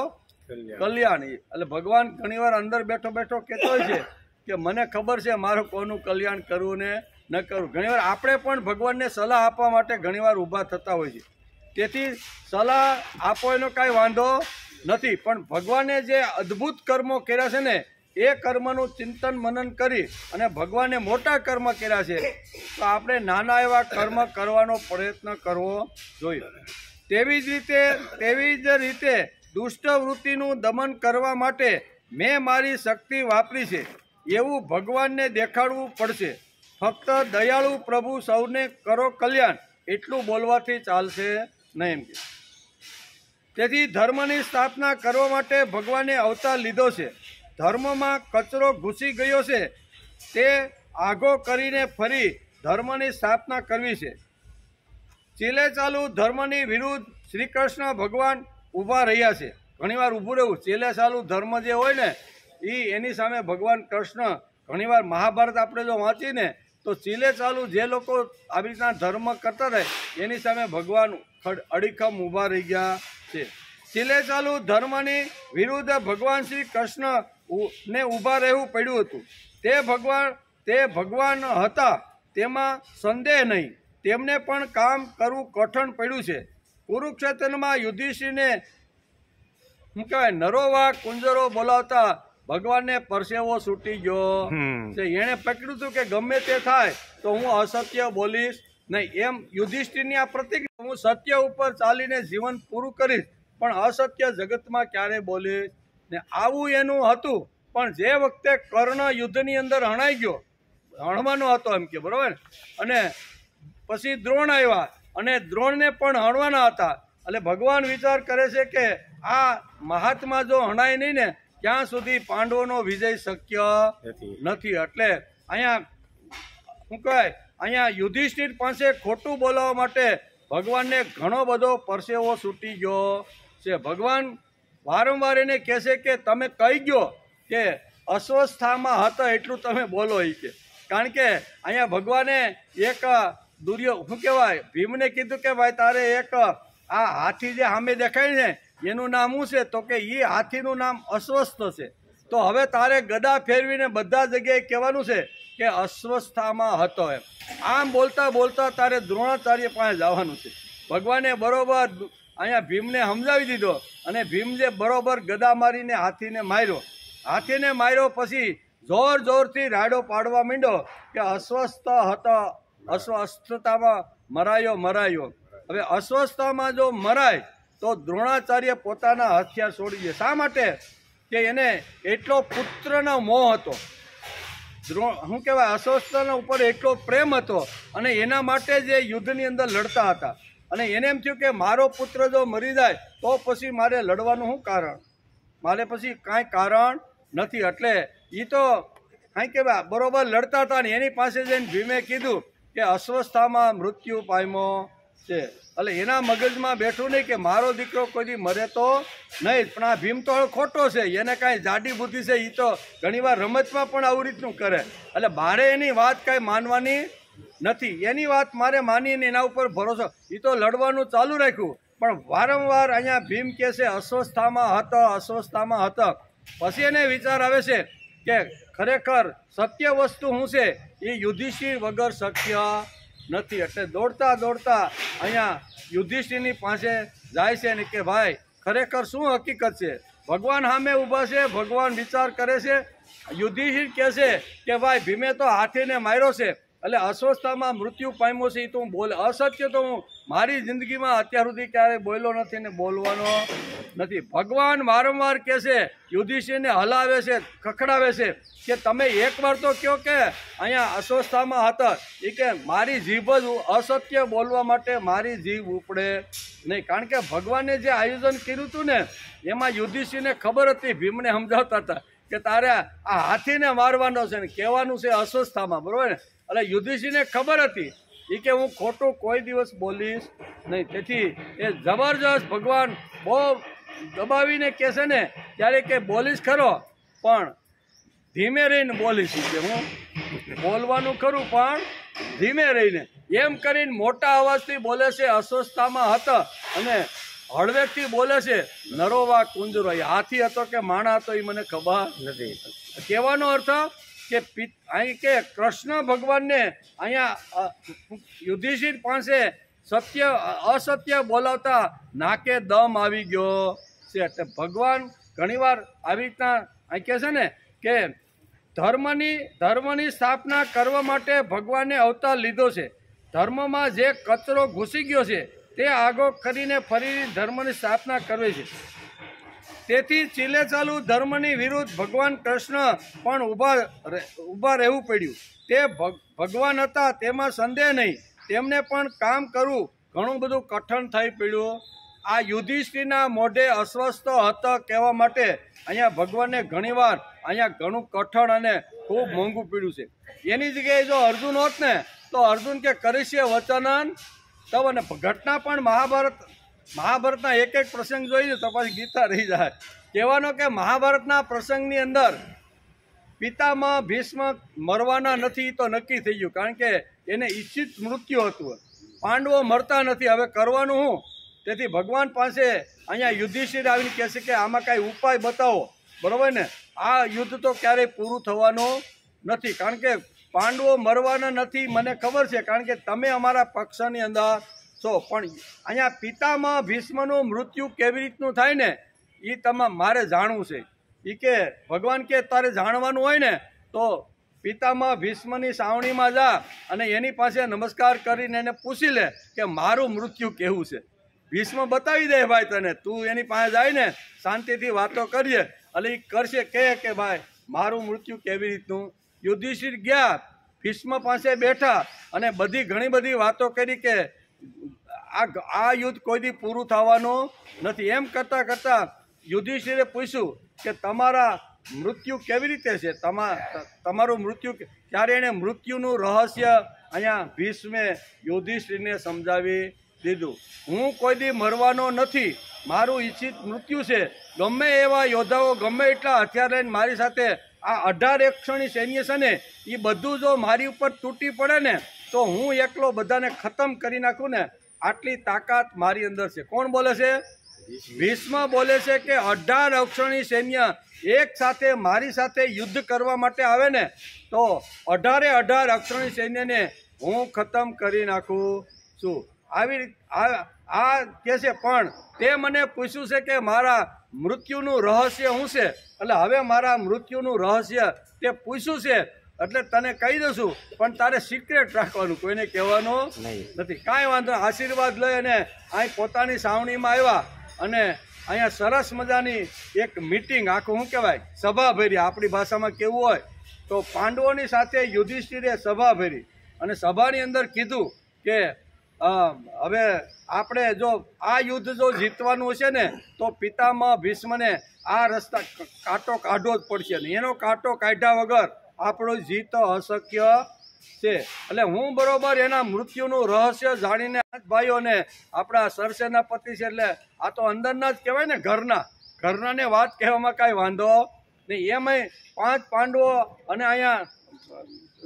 કલ્યાણ. એટલે ભગવાન ઘણીવાર અંદર બેઠો કહેતો હોય છે કે મને ખબર છે મારું કોનું કલ્યાણ કરવું ને ન કરવું. ઘણીવાર આપણે પણ ભગવાનને સલાહ આપવા માટે ઘણીવાર ઊભા થતા હોય છે. તેથી સલાહ આપો એનો કાંઈ વાંધો નથી, પણ ભગવાને જે અદ્ભુત કર્મો કર્યા છે ને એ કર્મનું ચિંતન મનન કરી અને ભગવાને મોટા કર્મ કર્યા છે તો આપણે નાના એવા કર્મ કરવાનો પ્રયત્ન કરવો જોઈએ. તેવી જ રીતે દુષ્ટ વૃત્તિનું દમન કરવા માટે મેં મારી શક્તિ વાપરી છે એવું ભગવાનને દેખાડવું પડશે. ફક્ત દયાળુ પ્રભુ સૌને કરો કલ્યાણ એટલું બોલવાથી ચાલશે નહીં. તેથી ધર્મની સ્થાપના કરવા માટે ભગવાને અવતાર લીધો છે. ધર્મમાં કચરો ઘૂસી ગયો છે તે આઘો કરીને ફરી ધર્મની સ્થાપના કરવી છે. ચીલે ચાલુ ધર્મની વિરુદ્ધ શ્રી કૃષ્ણ ભગવાન ઊભા રહ્યા છે. ઘણીવાર ઊભું રહેવું. ચીલે ચાલુ ધર્મ જે હોય ને એની સામે ભગવાન કૃષ્ણ ઘણીવાર મહાભારત આપણે જો વાંચીએ ને તો ચીલે ચાલુ જે લોકો આવી રીતના ધર્મ કરતા રહે એની સામે ભગવાન અડીખમ ઊભા રહી ગયા છે. ચીલે ચાલુ ધર્મની વિરુદ્ધ ભગવાન શ્રી કૃષ્ણ ને ઊભા રહેવું પડ્યું હતું. તે ભગવાન હતા તેમાં સંદેહ નહીં. તેમને પણ કામ કરવું કઠણ પડ્યું છે. કુરુક્ષેત્રમાં યુધિષ્ઠિરને શું કહેવાય નરોવા કુંજરો બોલાવતા ભગવાનને પરસેવો છૂટી ગયો છે. એણે પકડ્યું હતું કે ગમે તે થાય તો હું અસત્ય બોલીશ નહીં. એમ યુધિષ્ઠિરની આ પ્રતિજ્ઞા, હું સત્ય ઉપર ચાલીને જીવન પૂરું કરીશ પણ અસત્ય જગતમાં ક્યારે બોલીશ ને. આવું એનું હતું. પણ જે વખતે કર્ણ યુદ્ધની અંદર હણાઈ ગયો, હણવાનો હતો એમ કે, બરોબર, અને પછી દ્રોણ આવ્યા અને દ્રોણને પણ હણવાના હતા. એટલે ભગવાન વિચાર કરે છે કે આ મહાત્મા જો હણાય નહીં ને ત્યાં સુધી પાંડવોનો વિજય શક્ય નથી. એટલે અહીંયા શું કહેવાય, અહીંયા યુધિષ્ઠિર પાસે ખોટું બોલાવવા માટે ભગવાનને ઘણો બધો પરસેવો છૂટી ગયો છે. ભગવાન વારંવાર એને કહે છે કે તમે કહી ગયો કે અસ્વસ્થામાં હતા એટલું તમે બોલો એ કે. કારણ કે અહીંયા ભગવાને એક શું કહેવાય ભીમને કીધું કે ભાઈ તારે એક આ હાથી જે સામે દેખાય ને એનું નામ શું છે? તો કે એ હાથીનું નામ અસ્વસ્થ છે. તો હવે તારે ગદા ફેરવીને બધા જગ્યાએ કહેવાનું છે કે અસ્વસ્થામાં હતો એમ. આમ બોલતા બોલતા તારે દ્રોણાચાર્ય પાસે જવાનું છે. ભગવાને બરોબર અહીંયા ભીમને સમજાવી દીધો અને ભીમ જે બરોબર ગદા મારીને હાથીને માર્યો પછી જોર જોરથી રાડો પાડવા માંડ્યો કે અસ્વસ્થતામાં મરાયો. હવે અસ્વસ્થતામાં જો મરાય તો દ્રોણાચાર્ય પોતાના હથિયાર છોડી દે. શા માટે? કે એને એટલો પુત્રનો મોહ હતો, શું કહેવાય, અસ્વસ્થતાના ઉપર એટલો પ્રેમ હતો અને એના માટે જે યુદ્ધની અંદર લડતા હતા. અને એને એમ થયું કે મારો પુત્ર જો મરી જાય તો પછી મારે લડવાનું શું કારણ, મારે પછી કાંઈ કારણ નથી. એટલે એ તો કાંઈ કહેવાય બરોબર લડતા હતા ને એની પાસે જઈને ભીમે કીધું કે અસ્વસ્થતામાં મૃત્યુ પામ્યો છે. એટલે એના મગજમાં બેઠું નહીં કે મારો દીકરો કોઈ મરે તો નહીં, પણ આ ભીમ તો ખોટો છે, એને કાંઈ જાડી બુદ્ધિ છે, એ તો ઘણીવાર રમતમાં પણ આવું રીતનું કરે. એટલે મારે એની વાત કાંઈ માનવાની નથી, એની વાત મારે માનીને એના ઉપર ભરોસો. એ તો લડવાનું ચાલુ રાખ્યું, પણ વારંવાર અહીંયા ભીમ કહે છે અસ્વસ્થતામાં હતા. પછી એને વિચાર આવે છે કે ખરેખર સત્ય વસ્તુ શું છે એ યુધિષ્ઠિર વગર શક્ય નથી. એટલે દોડતા દોડતા અહીંયા યુધિષ્ઠિરની પાસે જાય છે ને કે ભાઈ ખરેખર શું હકીકત છે. ભગવાન સામે ઊભા છે, ભગવાન વિચાર કરે છે. યુધિષ્ઠિર કહે છે કે ભાઈ ભીમે તો હાથીને માર્યો છે, એટલે અસ્વસ્થતામાં મૃત્યુ પામ્યો છે. એ તો હું અસત્ય તો હું મારી જિંદગીમાં અત્યાર સુધી ક્યારેય બોલ્યો નથી ને બોલવાનો નથી. ભગવાન વારંવાર કહે છે, યુધિષ્ઠિરને હલાવે છે, ખખડાવે છે કે તમે એકવાર તો કહો કે અહીંયા અસ્વસ્થતામાં હતા. એ કે મારી જીભ જ અસત્ય બોલવા માટે મારી જીભ ઉપડે નહીં. કારણ કે ભગવાને જે આયોજન કર્યું હતું ને એમાં યુધિષ્ઠિરને ખબર હતી, ભીમને સમજાવતા હતા કે તારે આ હાથીને મારવાનો છે ને કહેવાનું છે અસ્વસ્થતામાં, બરોબર ને. એટલે યુધિષ્ઠિરને ખબર હતી એ કે હું ખોટું કોઈ દિવસ બોલીશ નહીં. તેથી એ જબરજસ્ત ભગવાન બહુ દબાવીને કહેશે ને ત્યારે કે બોલીશ ખરો પણ ધીમે રહીને બોલીશ, કે હું બોલવાનું ખરું પણ ધીમે રહીને, એમ કરીને મોટા અવાજથી બોલે છે અસ્વસ્થતામાં હતા અને હળવેકથી બોલે છે નરોવા કુંજરો. એ હાથી હતો કે માણા હતો એ મને ખબર નથી. કહેવાનો અર્થ કે અહીં કે કૃષ્ણ ભગવાનને અહીંયા યુધિષ્ઠિર પાસે અસત્ય બોલાવતા નાકે દમ આવી ગયો છે. એટલે ભગવાન ઘણીવાર આવી રીતના અહીં કહે છે ને કે ધર્મની સ્થાપના કરવા માટે ભગવાને અવતાર લીધો છે. ધર્મમાં જે કચરો ઘૂસી ગયો છે તે આગો કરીને ફરી ધર્મની સ્થાપના કરવી છે. તેથી ચીલે ચાલુ ધર્મની વિરુદ્ધ ભગવાન કૃષ્ણ પણ ઊભા રહેવું પડ્યું. તે ભગવાન હતા તેમાં સંદેહ નહીં, તેમને પણ કામ કરવું ઘણું બધું કઠણ થઈ પડ્યું. આ યુધિષ્ઠિરના મોઢે અસ્વસ્થ હતા કહેવા માટે અહીંયા ભગવાનને ઘણીવાર અહીંયા ઘણું કઠણ અને ખૂબ મોંઘું પીડ્યું છે. એની જગ્યાએ જો અર્જુન હોત ને તો અર્જુન કે કરીશ્ય વચનન તવ, અને ઘટના પણ મહાભારતના એક પ્રસંગ જોઈએ તો પછી ગીતા રહી જાય. કહેવાનો કે મહાભારતના પ્રસંગની અંદર પિતામહ ભીષ્મ મરવાના નથી તો નક્કી થઈ ગયું, કારણ કે એને ઈચ્છિત મૃત્યુ હતું. પાંડવો મરતા નથી, હવે કરવાનું શું? તેથી ભગવાન પાસે અહીંયા યુધિષ્ઠિર આવીને કહે છે કે આમાં કાંઈ ઉપાય બતાવો, બરાબર ને. આ યુદ્ધ તો ક્યારેય પૂરું થવાનું નથી, કારણ કે પાંડવો મરવાના નથી મને ખબર છે, કારણ કે તમે અમારા પક્ષની અંદર છો. પણ અહીંયા પિતામહ ભીષ્મનું મૃત્યુ કેવી રીતનું થાય ને એ મારે જાણવું છે. એ કે ભગવાન કે તારે જાણવાનું હોય ને તો પિતામહ ભીષ્મની સાવણીમાં જા અને એની પાસે નમસ્કાર કરીને એને પૂછી લે કે મારું મૃત્યુ કેવું છે. ભીષ્મ બતાવી દે ભાઈ તને, તું એની પાસે જાય ને શાંતિથી વાતો કરીએ એટલે એ કરશે કે ભાઈ મારું મૃત્યુ કેવી રીતનું. યુધિષ્ઠિર ગયા, ભીષ્મ પાસે બેઠા અને ઘણી બધી વાતો કરી કે આ યુદ્ધ કોઈ દી પૂરું થવાનું નથી. એમ કરતાં કરતાં યુધિષ્ઠિરે પૂછ્યું કે તમારા મૃત્યુ કેવી રીતે છે, તમારું મૃત્યુ. ત્યારે એણે મૃત્યુનું રહસ્ય અહીંયા ભીષ્મે યુધિષ્ઠિરને સમજાવી દીધું. હું કોઈ દી મરવાનો નથી, મારું ઈચ્છિત મૃત્યુ છે. ગમે એવા યોદ્ધાઓ ગમે એટલા હથિયાર લઈને મારી સાથે આ 18 એકક્ષણી સૈન્ય છે ને એ બધું જો મારી ઉપર તૂટી પડે ને તો હું એકલો બધાને ખતમ કરી નાખું ને આટલી તાકાત મારી અંદર છે. કોણ બોલે છે? ભીષ્મ બોલે છે કે 18 અક્ષણી સૈન્ય એક સાથે મારી સાથે યુદ્ધ કરવા માટે આવે ને તો 18 અક્ષણી સૈન્યને હું ખતમ કરી નાખું છું. આવી આ કહે છે પણ તે મને પૂછ્યું છે કે મારા મૃત્યુનું રહસ્ય શું છે, એટલે હવે મારા મૃત્યુનું રહસ્ય તે પૂછ્યું છે એટલે તને કહી દઉં છું, પણ તારે સિક્રેટ રાખવાનું, કોઈને કહેવાનું નથી. કાંઈ વાંધો નહીં. આશીર્વાદ લઈ અને અહીં પોતાની સાવણીમાં આવ્યા અને અહીંયા સરસ મજાની એક મીટિંગ, આખું શું કહેવાય, સભા ભરી. આપણી ભાષામાં કેવું હોય તો પાંડવોની સાથે યુધિષ્ઠિરે સભા ભરી અને સભાની અંદર કીધું કે હવે આપણે જો આ યુદ્ધ જો જીતવાનું હશે ને તો પિતામહ ભીષ્મને આ રસ્તા કાંટો કાઢવો જ પડશે ને એનો કાંટો કાઢ્યા વગર આપણું જીત અશક્ય છે. એટલે હું બરોબર એના મૃત્યુનું રહસ્ય જાણીને ભાઈઓને આપણા સરસેનાપતિ છે, એટલે આ તો અંદરના જ કહેવાય ને, ઘરનાને વાત કહેવામાં કાંઈ વાંધો નહીં. એમાંય 5 પાંડવો અને અહીંયા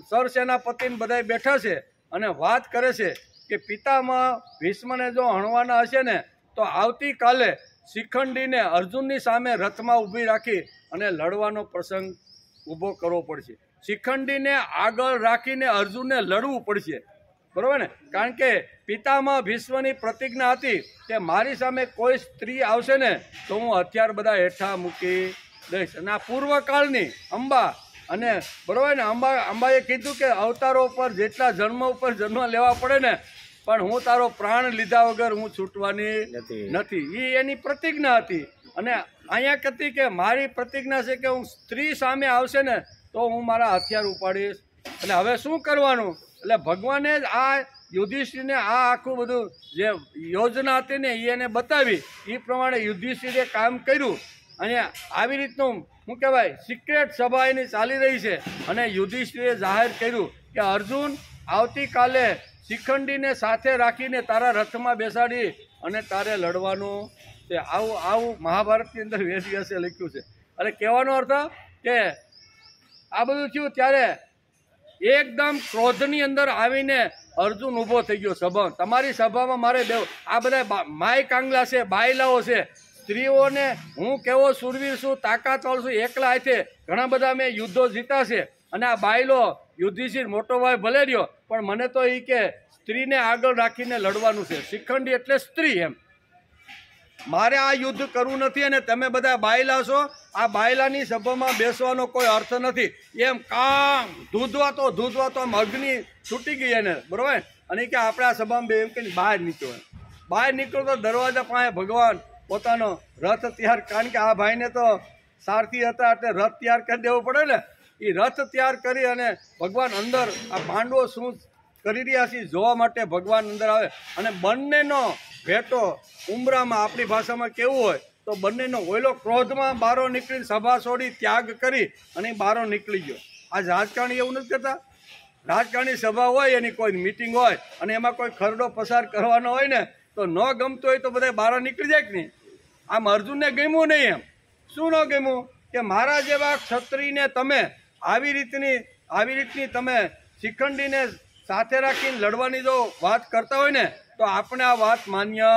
સરસેનાપતિને બધા બેઠા છે અને વાત કરે છે કે પિતામહ ભીષ્મને જો હણવાના હશે ને તો આવતીકાલે શિખંડીને અર્જુનની સામે રથમાં ઊભી રાખી અને લડવાનો પ્રસંગ ઊભો કરવો પડશે. શિખંડીને આગળ રાખીને અર્જુનને લડવું પડશે, બરાબર ને? કારણ કે પિતામહ ભીષ્મની પ્રતિજ્ઞા હતી કે મારી સામે કોઈ સ્ત્રી આવશે ને તો હું હથિયાર બધા હેઠા મૂકી દઈશ. અને આ પૂર્વકાળની અંબા અને બરાબર ને, અંબાએ કીધું કે અવતારો ઉપર જેટલા જન્મ ઉપર જન્મ લેવા પડે ને પણ હું તારો પ્રાણ લીધા વગર હું છૂટવાની નથી. એ એની પ્રતિજ્ઞા હતી. અને અહીંયા કહેતી કે મારી પ્રતિજ્ઞા છે કે હું સ્ત્રી સામે આવશે ને તો હું મારા હથિયાર ઉપાડીશ. એટલે હવે શું કરવાનું? એટલે ભગવાને જ આ યુધિષ્ઠિરને આ આખું બધું જે યોજના હતી ને એને બતાવી. એ પ્રમાણે યુધિષ્ઠિરે કામ કર્યું અને આવી રીતનું શું કહેવાય, સિક્રેટ સભા એની ચાલી રહી છે. અને યુધિષ્ઠિરે જાહેર કર્યું કે અર્જુન આવતીકાલે શિખંડીને સાથે રાખીને તારા રથમાં બેસાડી અને તારે લડવાનું છે. આવું મહાભારતની અંદર વેદવ્યાસે લખ્યું છે. અને કહેવાનો અર્થ કે આ બધું થયું ત્યારે એકદમ ક્રોધની અંદર આવીને અર્જુન ઊભો થઈ ગયો સભા. તમારી સભામાં મારે આ બધા માય કાંગલા છે, બાયલાઓ છે, સ્ત્રીઓને હું કેવો સુરવીર છું, તાકાતવાળો છું, એકલા હાથે ઘણા બધા મેં યુદ્ધો જીતા છે. અને આ બાયલો યુધિષ્ઠિર મોટો ભાઈ ભલે રહ્યો પણ મને તો એ કે સ્ત્રીને આગળ રાખીને લડવાનું છે. શિખંડી એટલે સ્ત્રી, એમ મારે આ યુદ્ધ કરવું નથી. અને તમે બધા બાયલા છો, આ બાયલાની સભામાં બેસવાનો કોઈ અર્થ નથી. એમ કામ ધૂધવાતો આમ અગ્નિ છૂટી ગઈ એને, બરાબર. અને કે આપણે આ સભામાં એમ કે બહાર નીકળો તો દરવાજા પાસે ભગવાન પોતાનો રથ તૈયાર, કારણ કે આ ભાઈને તો સારથી હતા એટલે રથ તૈયાર કરી દેવો પડે ને. એ રથ તૈયાર કરી અને ભગવાન અંદર આ પાંડવો શું કરી રહ્યા છે જોવા માટે ભગવાન અંદર આવે. અને બંનેનો ભેટો ઉમરામાં, આપણી ભાષામાં કેવું હોય તો બંનેનો ઓયલો ક્રોધમાં બારો નીકળીને સભા છોડી ત્યાગ કરી અને બારો નીકળી ગયો. આજ રાજકારણી એવું નથી કરતા. રાજકારણી સભા હોય, એની કોઈ મિટિંગ હોય અને એમાં કોઈ ખરડો પસાર કરવાનો હોય ને તો ન ગમતો હોય તો બધા બહાર નીકળી જાય કે નહીં. આમ અર્જુનને ગમ્યું નહીં. એમ શું ન ગમ્યું કે મારા જેવા ક્ષત્રિયને તમે આવી રીતની તમે શિખંડીને સાથે રાખીને લડવાની જો વાત કરતા હોય ને તો આપણે આ વાત માન્ય.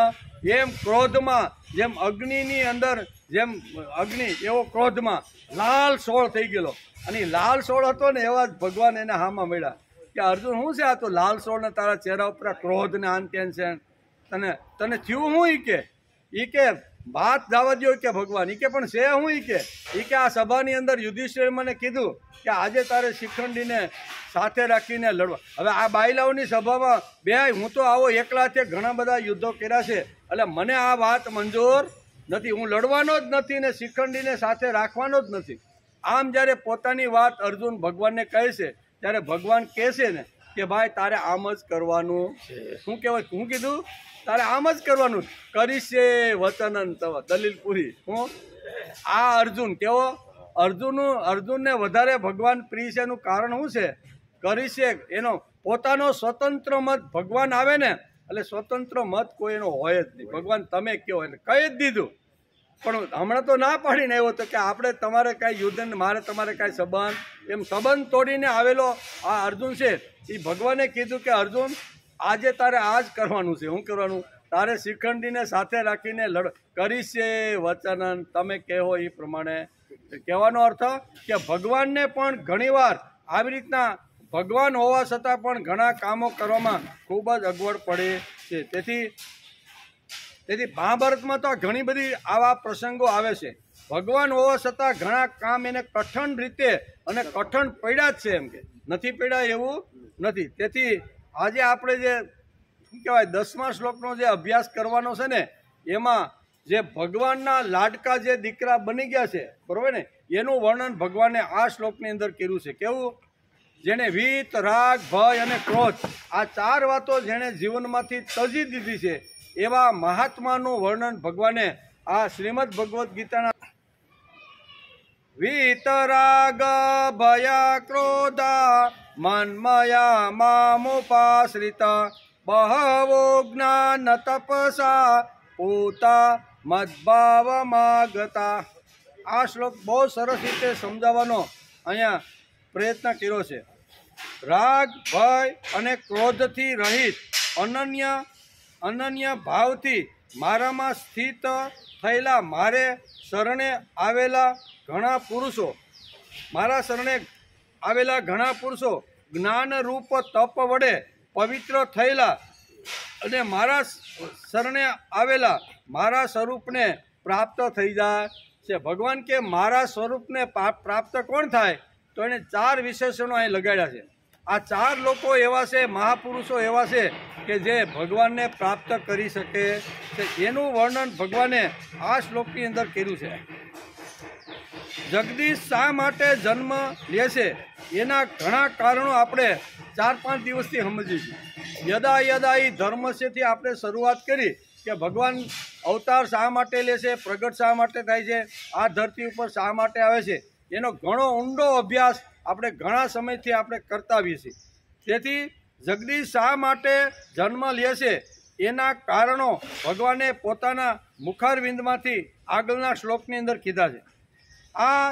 એમ ક્રોધમાં જેમ અગ્નિની અંદર જેમ અગ્નિ એવો ક્રોધમાં લાલ સોળ થઈ ગયેલો. અને લાલ સોળ હતો ને એવા જ ભગવાન એને હામાં મળ્યા કે અર્જુન શું છે આ તો લાલ સોળ ને તારા ચહેરા ઉપર ક્રોધ ને આંત્યન છે, તને થયું હું? ઈ કે વાત જવા દો કે ભગવાન. ઈ કે પણ છે હું? ઈ કે આ સભાની અંદર યુધિષ્ઠિરે મને કીધું કે આજે તારે શિખંડીને સાથે રાખીને લડવા. હવે આ બાયલાઓની સભામાં બે હું તો આવો એકલાથી ઘણા બધા યુદ્ધો કર્યા છે એટલે મને આ વાત મંજૂર નથી. હું લડવાનો જ નથી ને શિખંડીને સાથે રાખવાનો જ નથી. આમ જ્યારે પોતાની વાત અર્જુન ભગવાનને કહે છે ત્યારે ભગવાન કહે છે ને કે ભાઈ તારે આમ જ કરવાનું. શું કહેવાય, હું કીધું તારે આમ જ કરવાનું. કરીશે વચનન તવ, દલીલ પૂરી. હું આ અર્જુન કેવો, અર્જુનને વધારે ભગવાન પ્રિય છે એનું કારણ શું છે? કરીશે એનો પોતાનો સ્વતંત્ર મત. ભગવાન આવે ને એટલે સ્વતંત્ર મત કોઈ એનો હોય જ નહીં. ભગવાન તમે કહો એટલે કહી જ દીધું. પણ હમણાં તો ના પાડીને આવ્યો તો કે આપણે તમારે કાંઈ યુદ્ધ, મારે તમારે કાંઈ સંબંધ. એમ સંબંધ તોડીને આવેલો આ અર્જુન છે. એ ભગવાને કીધું કે અર્જુન આજે તારે આ જ કરવાનું છે. શું કરવાનું? તારે શિખંડીને સાથે રાખીને કરીશે વચનન, તમે કહો એ પ્રમાણે. કહેવાનો અર્થ કે ભગવાનને પણ ઘણીવાર આવી રીતના ભગવાન હોવા છતાં પણ ઘણા કામો કરવામાં ખૂબ જ અગવડ પડે છે. તેથી તેથી મહાભારતમાં તો ઘણી બધી આવા પ્રસંગો આવે છે. ભગવાન હોવા છતાં ઘણા કામ એને કઠણ રીતે અને કઠણ પડ્યા જ છે, એમ કે નથી પડ્યા એવું નથી. તેથી આજે આપણે જે શું કહેવાય 10મા શ્લોકનો જે અભ્યાસ કરવાનો છે ને, એમાં જે ભગવાનના લાડકા જે દીકરા બની ગયા છે, બરોબર ને, એનું વર્ણન ભગવાને આ શ્લોકની અંદર કર્યું છે. કેવું? જેને વીત, રાગ, ભય અને ક્રોધ આ 4 વાતો જેણે જીવનમાંથી તજી દીધી છે, એવા મહાત્માનું વર્ણન ભગવાને આ શ્રીમદ ભગવદ્ ગીતાના વીતરાગ ભય ક્રોધા મન્મયા મામુપાશ્રિતા બહવો જ્ઞાન તપસા પૂતા મદ્ભાવમાગતા. આ શ્લોક બહુ સરસ રીતે સમજાવવાનો અહીંયા પ્રયત્ન કર્યો છે. રાગ, ભય અને ક્રોધથી રહિત અનન્ય ભાવથી મારામાં સ્થિત થયેલા, મારે શરણે આવેલા ઘણા પુરુષો જ્ઞાનરૂપ તપ વડે પવિત્ર થયેલા અને મારા શરણે આવેલા મારા સ્વરૂપને પ્રાપ્ત થઈ જાય છે. ભગવાન કે મારા સ્વરૂપને પ્રાપ્ત કોણ થાય? તો એને 4 વિશેષણો અહીં લગાડ્યા છે. આ 4 લોકો એવા છે, મહાપુરુષો એવા છે કે જે ભગવાનને પ્રાપ્ત કરી શકે છે. એનું વર્ણન ભગવાને આ શ્લોકની અંદર કર્યું છે. જગદીશ શા માટે જન્મ લે છે એના ઘણા કારણો આપણે 4-5 દિવસથી સમજીશું. યદા યદા ઈ ધર્મસ્યથી આપણે શરૂઆત કરી કે ભગવાન અવતાર શા માટે લે છે, પ્રગટ શા માટે થાય છે, આ ધરતી ઉપર શા માટે આવે છે, એનો ઘણો ઊંડો અભ્યાસ આપણે ઘણા સમયથી આપણે કરતા આવીએ છીએ. તેથી જગદીશ શા માટે જન્મ લે છે એના કારણો ભગવાને પોતાના મુખારવિંદમાંથી આગળના શ્લોકની અંદર કીધા છે. આ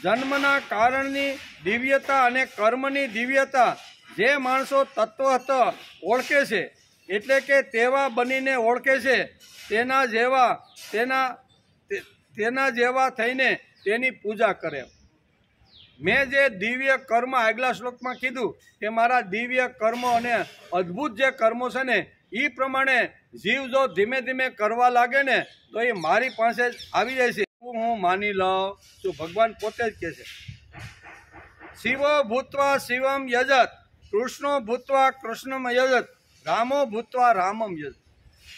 જન્મના કારણની દિવ્યતા અને કર્મની દિવ્યતા જે માણસો તત્વત ઓળખે છે, એટલે કે તેવા બનીને ઓળખે છે, તેના જેવા થઈને તેની પૂજા કરે. મેં જે દિવ્ય કર્મ આગલા શ્લોકમાં કીધું કે મારા દિવ્ય કર્મો અને અદ્ભુત જે કર્મો છે ને, એ પ્રમાણે જીવ જો ધીમે ધીમે કરવા લાગે ને તો એ મારી પાસે જ આવી જાય છે. હું માની લઉં છું. ભગવાન પોતે જ કહે છે, શિવો ભૂત્વા શિવમ યજત, કૃષ્ણો ભૂત્વા કૃષ્ણમ યજત, રામો ભૂત્વા રામમ યજત.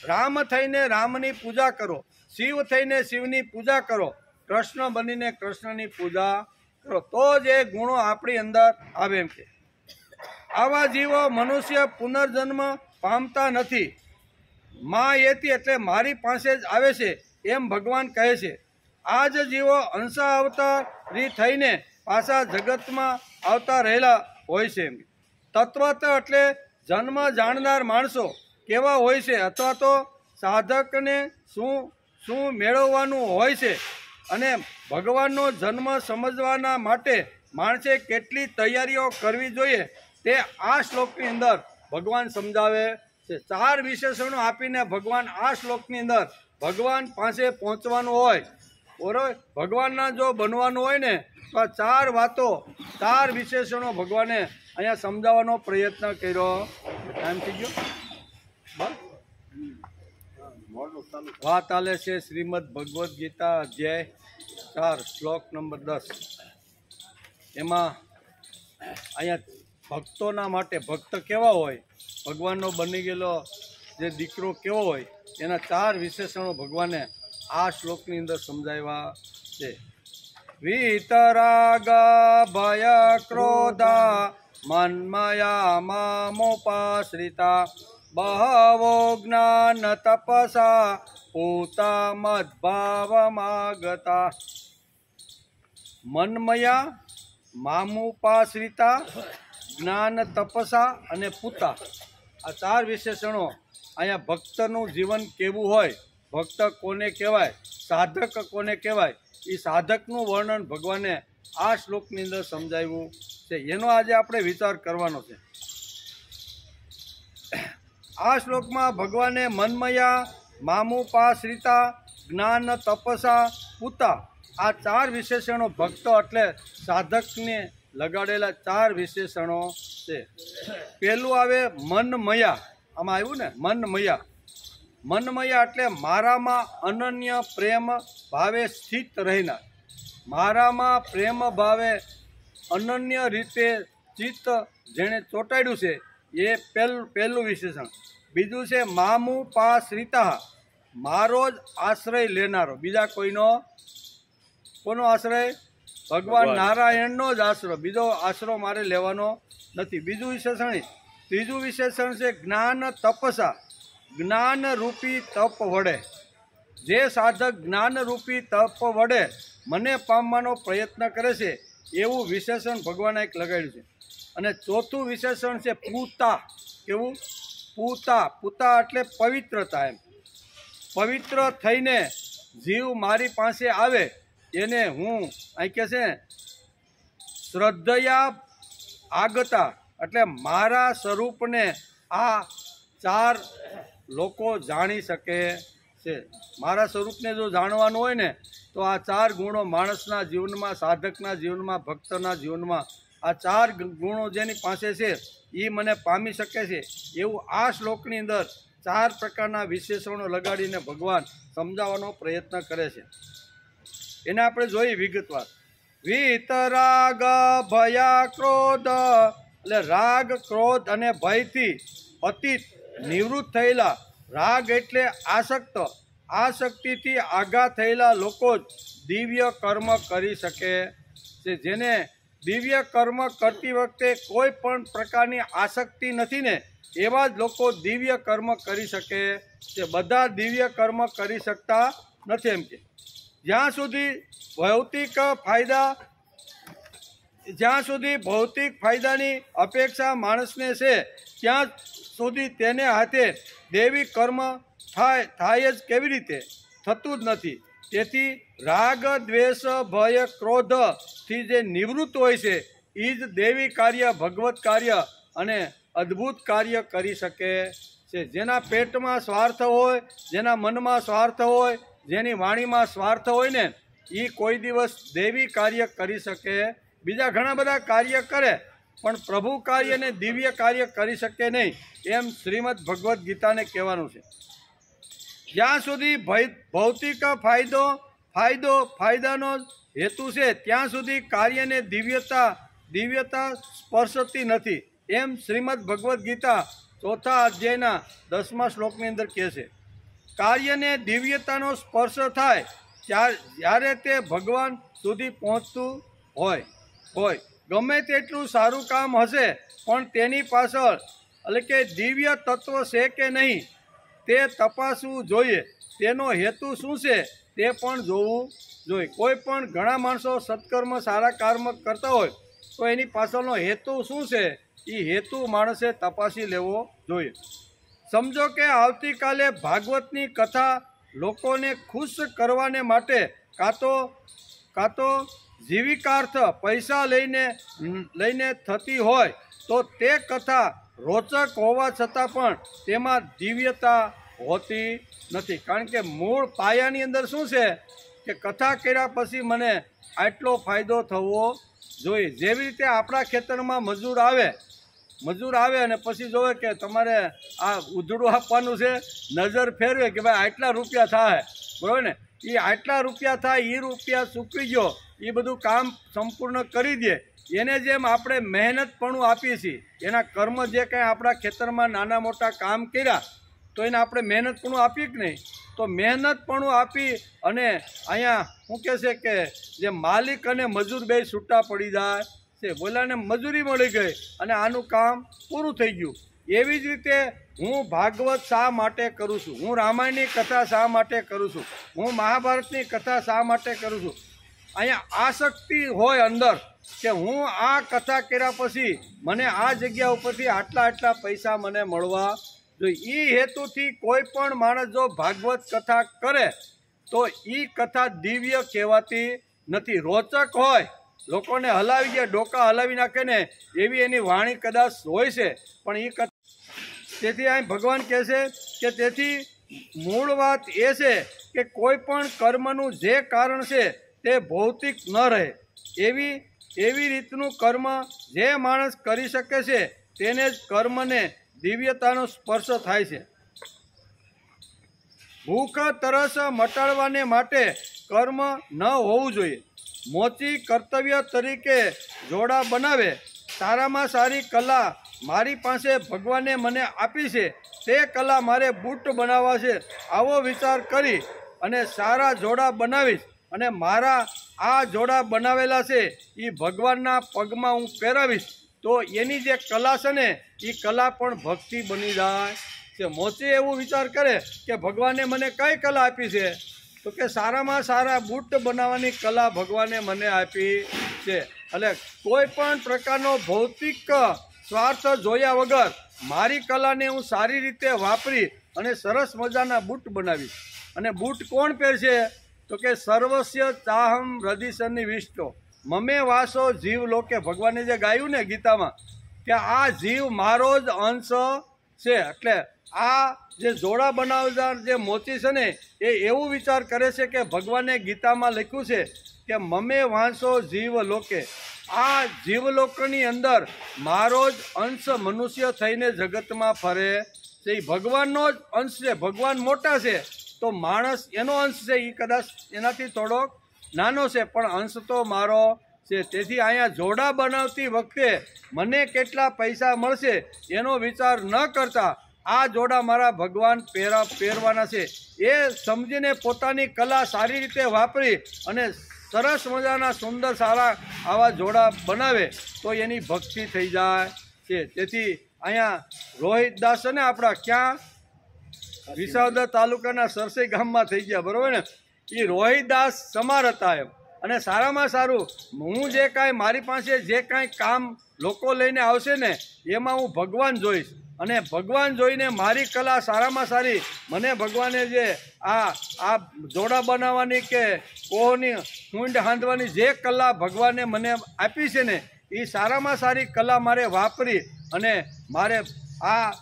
રામ થઈને રામની પૂજા કરો, શિવ થઈને શિવની પૂજા કરો, કૃષ્ણ બનીને કૃષ્ણની પૂજા કરો, તો જ એ ગુણો આપણી અંદર આવે. એમ કે આવા જીવો મનુષ્ય પુનર્જન્મ પામતા નથી. મા એથી એટલે મારી પાસે જ આવે છે એમ ભગવાન કહે છે. આ જ જીવો અંશા અવતારી થઈને પાછા જગતમાં આવતા રહેલા હોય છે. તત્વત એટલે જન્મ જાણનાર માણસો કેવા હોય છે, અથવા તો સાધકને શું મેળવવાનું હોય છે અને ભગવાનનો જન્મ સમજવાના માટે માણસે કેટલી તૈયારીઓ કરવી જોઈએ તે આ શ્લોકની અંદર ભગવાન સમજાવે છે. 4 વિશેષણો આપીને ભગવાન આ શ્લોકની અંદર ભગવાન પાસે પહોંચવાનું હોય, બરાબર, ભગવાનના જો બનવાનું હોય ને તો આ 4 વાતો 4 વિશેષણો ભગવાને અહીંયા સમજાવવાનો પ્રયત્ન કર્યો. ટાઈમ થઈ ગયો. વાત ચાલે છે શ્રીમદ ભગવદ્ ગીતા અધ્યાય 4 શ્લોક નંબર 10. એમાં અહીંયા ભક્તોના માટે, ભક્ત કેવા હોય, ભગવાનનો બની ગયેલો જે દીકરો કેવો હોય, એના 4 વિશેષણો ભગવાને આ શ્લોકની અંદર સમજાવ્યા છે. વીતરાગ ભય ક્રોધા મન્મયા મામોપાશ્રિતા બહવો જ્ઞાન તપસા પૂતા મદ્ભાવમાગતા. મન્મયા, મામુપાશ્રિતા, જ્ઞાન તપસા અને પૂતા, આ 4 વિશેષણો અહીંયા ભક્તનું જીવન કેવું હોય, ભક્ત કોને કહેવાય, સાધક કોને કહેવાય, એ સાધકનું વર્ણન ભગવાને આ શ્લોકની અંદર સમજાવ્યું છે. એનો આજે આપણે વિચાર કરવાનો છે. આ શ્લોકમાં ભગવાને મન્મયા, મામુપાશ્રિતા, જ્ઞાન તપસા, પૂતા, આ 4 વિશેષણો ભક્તો એટલે સાધકને લગાડેલા 4 વિશેષણો છે. પહેલું આવે મનમયા. આમાં આવ્યું ને, મનમયા. મનમયા એટલે મારામાં અનન્ય પ્રેમ ભાવે સ્થિત રહેનાર, મારામાં પ્રેમ ભાવે અનન્ય રીતે ચિત્ત જેણે ચોંટાડ્યું છે એ પહેલું વિશેષણ. બીજું છે મામુ પાશ્રિતા, મારો જ આશ્રય લેનારો, બીજા કોનો આશ્રય? ભગવાન નારાયણનો જ આશરો, બીજો આશરો મારે લેવાનો નથી. બીજું વિશેષણ. ત્રીજું વિશેષણ છે જ્ઞાન તપસા, જ્ઞાનરૂપી તપ વડે, જે સાધક જ્ઞાનરૂપી તપ વડે મને પામવાનો પ્રયત્ન કરે છે એવું વિશેષણ ભગવાને એક લગાડ્યું છે. અને ચોથું વિશેષણ છે પૂતા. કેવું? પૂતા એટલે પવિત્રતા. એમ પવિત્ર થઈને જીવ મારી પાસે આવે એને હું અહીં કહે છે શ્રદ્ધયા આગતા, એટલે મારા સ્વરૂપને આ 4 લોકો જાણી શકે છે. મારા સ્વરૂપને જો જાણવાનું હોય ને તો આ 4 ગુણો માણસના જીવનમાં, સાધકના જીવનમાં, ભક્તના જીવનમાં આ 4 ગુણો જેની પાસે છે એ મને પામી શકે છે. એવું આ શ્લોકની અંદર 4 પ્રકારના વિશેષણો લગાડીને ભગવાન સમજાવવાનો પ્રયત્ન કરે છે. એને આપણે જોઈએ વિગતવાર. વિતરાગ ભયા ક્રોધ, એટલે રાગ, ક્રોધ અને ભયથી અતીત નિવૃત્ત થયેલા, રાગ એટલે આસક્ત, આસક્તિથી આઘા થયેલા લોકો જ દિવ્ય કર્મ કરી શકે છે. જેને દિવ્ય કર્મ કરતી વખતે કોઈ પણ પ્રકારની આસક્તિ નથી ને એવા જ લોકો દિવ્ય કર્મ કરી શકે છે. બધા દિવ્ય કર્મ કરી શકતા નથી. એમ કે જ્યાં સુધી ભૌતિક ફાયદાની અપેક્ષા માણસને છે ત્યાં સુધી તેને હાથે દૈવી કર્મ થાય જ કેવી રીતે? થતું જ નથી. તેથી રાગ, દ્વેષ, ભય, ક્રોધથી જે નિવૃત્ત હોય છે એ જ દૈવી કાર્ય, ભગવત કાર્ય અને અદ્ભુત કાર્ય કરી શકે છે. જેના પેટમાં સ્વાર્થ હોય, જેના મનમાં સ્વાર્થ હોય, જેની વાણીમાં સ્વાર્થ હોય ને એ કોઈ દિવસ દૈવી કાર્ય કરી શકે. બીજા ઘણા બધા કાર્ય કરે પણ પ્રભુ કાર્ય ને દિવ્ય કાર્ય કરી શકે નહીં, એમ શ્રીમદ ભગવદ્ ગીતાને કહેવાનું છે. જ્યાં સુધી ભૌતિક ફાયદાનો હેતુ છે ત્યાં સુધી કાર્યને દિવ્યતા સ્પર્શતી નથી, એમ શ્રીમદ ભગવદ્ ગીતા 4થા અધ્યાયના 10મા શ્લોકની અંદર કહે છે. કાર્યને દિવ્યતાનો સ્પર્શ થાય જ્યારે તે ભગવાન સુધી પહોંચતું હોય. ગમે તેટલું સારું કામ હશે પણ તેની પાછળ એટલે કે દિવ્ય તત્વ છે કે નહીં તે તપાસવું જોઈએ. તેનો હેતુ શું છે તે પણ જોવું જોઈએ. કોઈ પણ ઘણા માણસો સત્કર્મ, સારા કર્મ કરતા હોય તો એની પાછળનો હેતુ શું છે એ હેતુ માણસે તપાસી લેવો જોઈએ. સમજો કે આવતીકાલે ભાગવતની કથા લોકોને ખુશ કરવાને માટે કાં તો જીવિકાર્થ પૈસા લઈને થતી હોય તો તે કથા રોચક હોવા છતાં પણ તેમાં દિવ્યતા હોતી નથી. કારણ કે મૂળ પાયાની અંદર શું છે કે કથા કર્યા પછી મને આટલો ફાયદો થવો જોઈએ. જેવી રીતે આપણા ખેતરમાં મજૂર આવે અને પછી જોવે કે તમારે આ ઉધડું આપવાનું છે, નજર ફેરવે કે ભાઈ આટલા રૂપિયા થાય, બરાબર ને, એ આટલા રૂપિયા થાય, એ રૂપિયા ચૂકવી ગયો, એ બધું કામ સંપૂર્ણ કરી દે. એને જેમ આપણે મહેનતપણું આપીએ છીએ, એના કર્મ જે કંઈ આપણા ખેતરમાં નાના મોટા કામ કર્યા તો એને આપણે મહેનતપણું આપીએ કે નહીં? તો મહેનતપણું આપી અને અહીંયા શું કહે છે કે જે માલિક અને મજૂર બે છૂટા પડી જાય છે, બોલાને મજૂરી મળી ગઈ અને આનું કામ પૂરું થઈ ગયું. એવી જ રીતે હું ભાગવત શા માટે કરું છું, હું રામાયણની કથા શા માટે કરું છું, હું મહાભારતની કથા શા માટે કરું છું? અહીંયા આસક્તિ હોય અંદર કે હું આ કથા કર્યા પછી મને આ જગ્યા ઉપરથી આટલા પૈસા મને મળવા જોઈએ. એ હેતુથી કોઈ પણ માણસ જો ભાગવત કથા કરે તો એ કથા દિવ્ય કહેવાતી નથી. રોચક હોય, લોકોને હલાવી જાય, ડોકા હલાવી નાખે ને એવી એની વાણી કદાચ હોય છે, પણ એ કથા. તેથી અહીં ભગવાન કહે છે કે તેથી મૂળ વાત એ છે કે કોઈ પણ કર્મનું જે કારણ છે તે ભૌતિક ન રહે. એવી રીતનું કર્મ જે માણસ કરી શકે છે તેને જ કર્મને દિવ્યતાનો સ્પર્શ થાય છે. ભૂખ તરસ મટાડવાને માટે કર્મ ન હોવું જોઈએ. મોચી કર્તવ્ય તરીકે જોડા બનાવે. સારામાં સારી કલા મારી પાસે ભગવાને મને આપી છે, તે કલા મારે બૂટ બનાવવા છે. આવો વિચાર કરી અને સારા જોડા બનાવીશ અને મારા આ જોડા બનાવેલા છે એ ભગવાનના પગમાં હું પહેરાવીશ, તો એની જે કલા છે ને એ કલા પણ ભક્તિ બની જાય છે. મોચી એવું વિચાર કરે કે ભગવાને મને કઈ કલા આપી છે, તો કે સારામાં સારા બૂટ બનાવવાની કલા ભગવાને મને આપી છે. એટલે કોઈ પણ પ્રકારનો ભૌતિક સ્વાર્થ જોયા વગર મારી કલાને હું સારી રીતે વાપરી અને સરસ મજાના બૂટ બનાવીશ. અને બૂટ કોણ પહેરશે, તો કે સર્વસ્ય ચાહમ હૃદય વિષ્ટો મમે વાસો જીવ લોકે. ભગવાને જે ગાયું ને ગીતામાં કે આ જીવ મારો જ અંશ છે. એટલે આ જે જોડા બનાવનાર જે મોચી છે ને એ એવું વિચાર કરે છે કે ભગવાને ગીતામાં લખ્યું છે કે મમે વાંસો જીવ લોકે. આ જીવલોકની અંદર મારો જ અંશ મનુષ્ય થઈને જગતમાં ફરે છે. એ ભગવાનનો જ અંશ છે. ભગવાન મોટા છે તો માણસ એનો અંશ છે એ કદાચ એનાથી થોડોક નાનો છે, પણ અંશ તો મારો છે. તેથી અહીંયા જોડા બનાવતી વખતે મને કેટલા પૈસા મળશે એનો વિચાર ન કરતા આ જોડા મારા ભગવાન પહેરવાના છે એ સમજીને પોતાની કલા સારી રીતે વાપરી અને સરસ મજાના સુંદર સારા આવા જોડા બનાવે તો એની ભક્તિ થઈ જાય છે. તેથી અહીંયા રોહિતદાસ છે ને આપણા ક્યાં વિસાવદર તાલુકાના સરસઈ ગામમાં થઈ ગયા, બરોબર ને. એ રોહિતદાસ સમાર હતા એમ. અને સારામાં સારું હું જે કાંઈ મારી પાસે જે કાંઈ કામ લોકો લઈને આવશે ને એમાં હું ભગવાન જોઈશ. અને ભગવાન જોઈને મારી કલા સારામાં સારી મને ભગવાને જે આ જોડા બનાવવાની કે કોહની ઊંડ હાંધવાની જે કલા ભગવાને મને આપી છે ને એ સારામાં સારી કલા મારે વાપરી અને મારે આ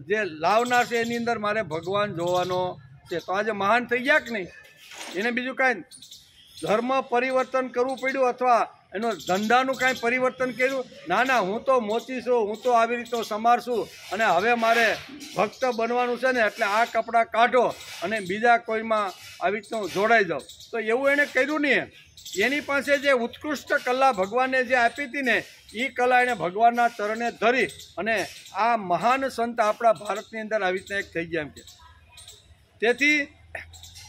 જે લાવનાર છે એની અંદર મારે ભગવાન જોવાનો છે. તો આજે મહાન થઈ ગયા કે નહીં, એને બીજું કાંઈ ધર્મ પરિવર્તન કરવું પડ્યું અથવા એનો ધંધાનું કાંઈ પરિવર્તન કર્યું? ના, હું તો મોચી છું, હું તો આવી રીતે સમાર છું અને હવે મારે ભક્ત બનવાનું છે ને એટલે આ કપડાં કાઢો અને બીજા કોઈમાં આવી રીતનું જોડાઈ જાઓ. તો એવું એણે કર્યું નહીં. એની પાસે જે ઉત્કૃષ્ટ કલા ભગવાને જે આપી હતી ને એ કલા એણે ભગવાનના ચરણે ધરી અને આ મહાન સંત આપણા ભારતની અંદર આવી રીતના એક થઈ ગયા એમ કે. તેથી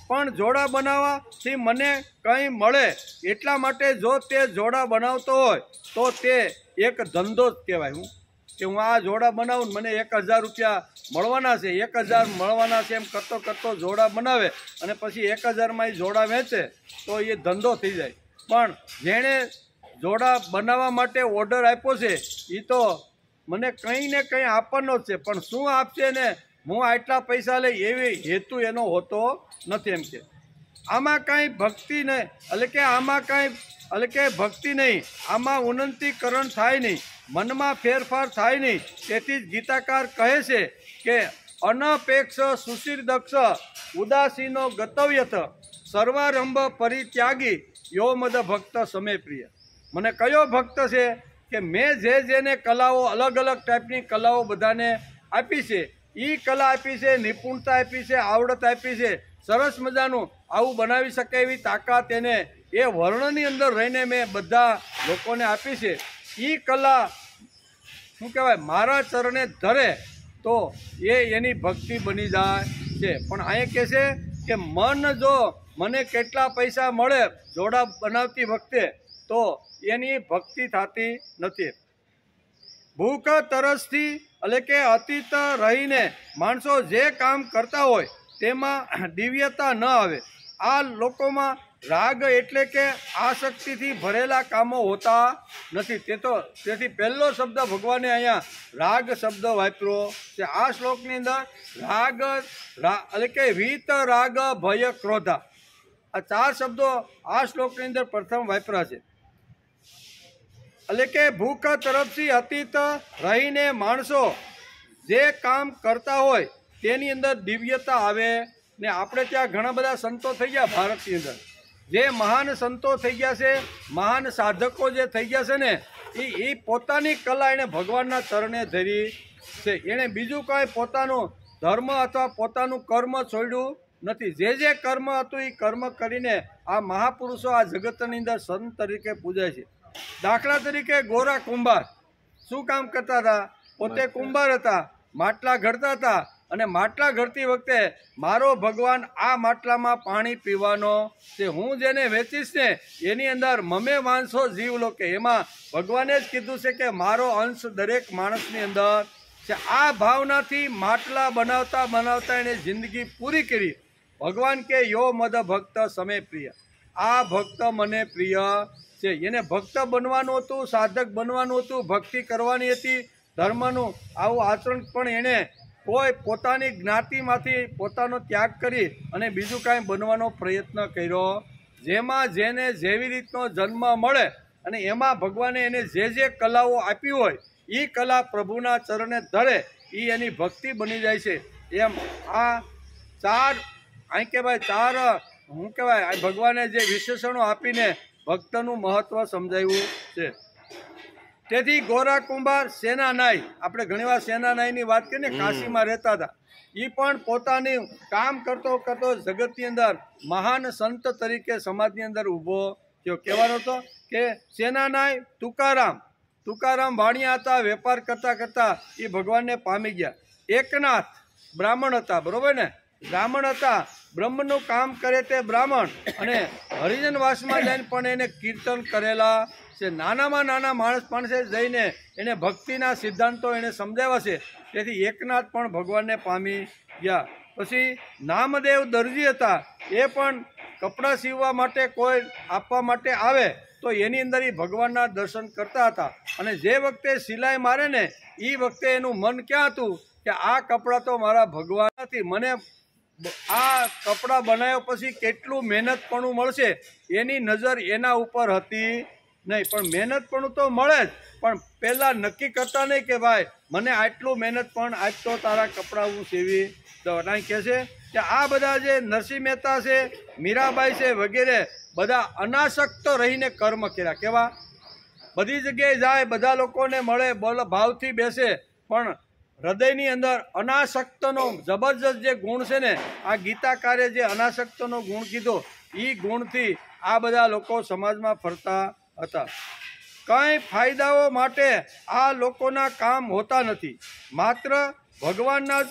પણ જોડા બનાવવાથી મને કંઈ મળે એટલા માટે જો તે જોડા બનાવતો હોય તો તે એક ધંધો જ કહેવાય. કે હું આ જોડા બનાવું મને 1000 રૂપિયા મળવાના છે, 1000 મળવાના છે એમ કરતો કરતો જોડા બનાવે અને પછી 1000માં એ જોડા વેચે તો એ ધંધો થઈ જાય. પણ જેણે જોડા બનાવવા માટે ઓર્ડર આપ્યો છે એ તો મને કંઈ ને કંઈ આપવાનો જ છે, પણ શું આપશે ને હું આટલા પૈસા લઈ એવી હેતુ એનો હોતો નથી એમ કે. આમાં કાંઈ ભક્તિ નહીં એટલે કે ભક્તિ નહીં, આમાં ઉન્નતિકરણ થાય નહીં, મનમાં ફેરફાર થાય નહીં. તેથી જ ગીતાકાર કહે છે કે અનપેક્ષ સુશીર દક્ષ ઉદાસીનો ગતવ્યથ સર્વારંભ પરિત્યાગી યો મદ ભક્ત સમે પ્રિય. મને કયો ભક્ત છે કે મેં જેને કલાઓ અલગ અલગ ટાઈપની કલાઓ બધાને આપી છે, એ કલા આપી છે, નિપુણતા આપી છે, આવડત આપી છે, સરસ મજાનું આવું બનાવી શકે એવી તાકાત એને એ વર્ણની અંદર રહીને મેં બધા લોકોને આપી છે. એ કલા શું કહેવાય મારા ચરણે ધરે તો એની ભક્તિ બની જાય છે. પણ અહીંયા કહે છે કે મન જો મને કેટલા પૈસા મળે જોડા બનાવતી વખતે તો એની ભક્તિ થતી નથી. ભૂખ તરસથી એટલે કે અતીત રહીને માણસો જે કામ કરતા હોય તેમાં દિવ્યતા ન આવે. આ લોકોમાં રાગ એટલે કે આસક્તિથી ભરેલા કામો હોતા નથી. તેથી પહેલો શબ્દ ભગવાને અહીંયા રાગ શબ્દ વાપર્યો છે. આ શ્લોકની અંદર રાગ એટલે કે વીત રાગ ભય ક્રોધા આ 4 શબ્દો આ શ્લોકની અંદર પ્રથમ વાપર્યા છે. એટલે કે ભૂખ તરફથી અતીત રહીને માણસો જે કામ કરતા હોય તેની અંદર દિવ્યતા આવે ને. આપણે ત્યાં ઘણા બધા સંતો થઈ ગયા ભારતની અંદર, જે મહાન સંતો થઈ ગયા છે, મહાન સાધકો જે થઈ ગયા છે ને એ પોતાની કલા એણે ભગવાનના ચરણે ધરી છે. એણે બીજું કાંઈ પોતાનું ધર્મ અથવા પોતાનું કર્મ છોડ્યું નથી. જે કર્મ હતું એ કર્મ કરીને આ મહાપુરુષો આ જગતની અંદર સંત તરીકે પૂજાય છે. દાખલા તરીકે ગોરા કુંભાર શું કામ કરતા હતા? પોતે કુંભાર હતા, માટલા ઘડતા હતા અને માટલા ઘડતી વખતે મારો ભગવાન આ માટલામાં પાણી પીવાનો છે, હું જેને વેચીશ ને એની અંદર મમે વાંસો જીવ લો, કે એમાં ભગવાને જ કીધું છે કે મારો અંશ દરેક માણસની અંદર છે. આ ભાવનાથી માટલા બનાવતા બનાવતા એને જિંદગી પૂરી કરી. ભગવાન કે યો મદ ભક્ત સમે પ્રિય, આ ભક્ત મને પ્રિય છે. એને ભક્ત બનવાનું હતું, સાધક બનવાનું હતું, ભક્તિ કરવાની હતી, ધર્મનું આવું આચરણ પણ એણે કોઈ પોતાની જ્ઞાતિમાંથી પોતાનો ત્યાગ કરી અને બીજું કાંઈ બનવાનો પ્રયત્ન કર્યો. જેમાં જેને જેવી રીતનો જન્મ મળે અને એમાં ભગવાને એને જે કલાઓ આપી હોય એ કલા પ્રભુના ચરણે ધરે એ એની ભક્તિ બની જાય છે. એમ આ ચાર અહીં કહેવાય ચાર શું કહેવાય ભગવાને જે વિશેષણો આપીને ભક્તનું મહત્વ સમજાવ્યું છે. તેથી ગોરા કુંભાર સેનાનાઈ, આપણે ઘણીવાર સેનાનાઈની વાત કરીએ, કાશીમાં રહેતા હતા, એ પણ પોતાની કામ કરતો કરતો જગતની અંદર મહાન સંત તરીકે સમાજની અંદર ઊભો થયો. કહેવાનો હતો કે સેનાનાઈ તુકારામ વાણિયા હતા, વેપાર કરતા કરતા એ ભગવાનને પામી ગયા. એકનાથ બ્રાહ્મણ હતા, બરોબર ને, બ્રાહ્મણ હતા, બ્રહ્મનું કામ કરે તે બ્રાહ્મણ, અને હરિજનવાસમાં જઈને પણ એને કીર્તન કરેલા છે. નાનામાં નાના માણસે જઈને એને ભક્તિના સિદ્ધાંતો એને સમજાવ્યા છે. તેથી એકનાથ પણ ભગવાનને પામી ગયા. પછી નામદેવ દરજી હતા, એ પણ કપડાં સીવવા માટે કોઈ આપવા માટે આવે તો એની અંદર એ ભગવાનના દર્શન કરતા હતા. અને જે વખતે સિલાઈ મારે ને એ વખતે એનું મન ક્યાં હતું કે આ કપડાં તો મારા ભગવાન નથી, મને આ કપડાં બનાવ્યા પછી કેટલું મહેનતપણું મળશે એની નજર એના ઉપર હતી નહીં. પણ મહેનતપણું તો મળે જ, પણ પહેલાં નક્કી કરતા નહીં કે ભાઈ મને આટલું મહેનત પણ આજ તો તારા કપડાં હું સીવી દઉં. અહીં કહે છે કે આ બધા જે નરસિંહ મહેતા છે, મીરાબાઈ છે વગેરે બધા અનાસક્ત રહીને કર્મ કર્યા. કેવા? બધી જગ્યાએ જાય, બધા લોકોને મળે, ભાવથી બેસે, પણ હૃદયની અંદર અનાસક્તનો જબરજસ્ત જે ગુણ છે ને, આ ગીતાકારે જે અનાસક્તનો ગુણ કીધો એ ગુણથી આ બધા લોકો સમાજમાં ફરતા હતા. કંઈ ફાયદાઓ માટે આ લોકોના કામ હોતા નથી, માત્ર ભગવાનના જ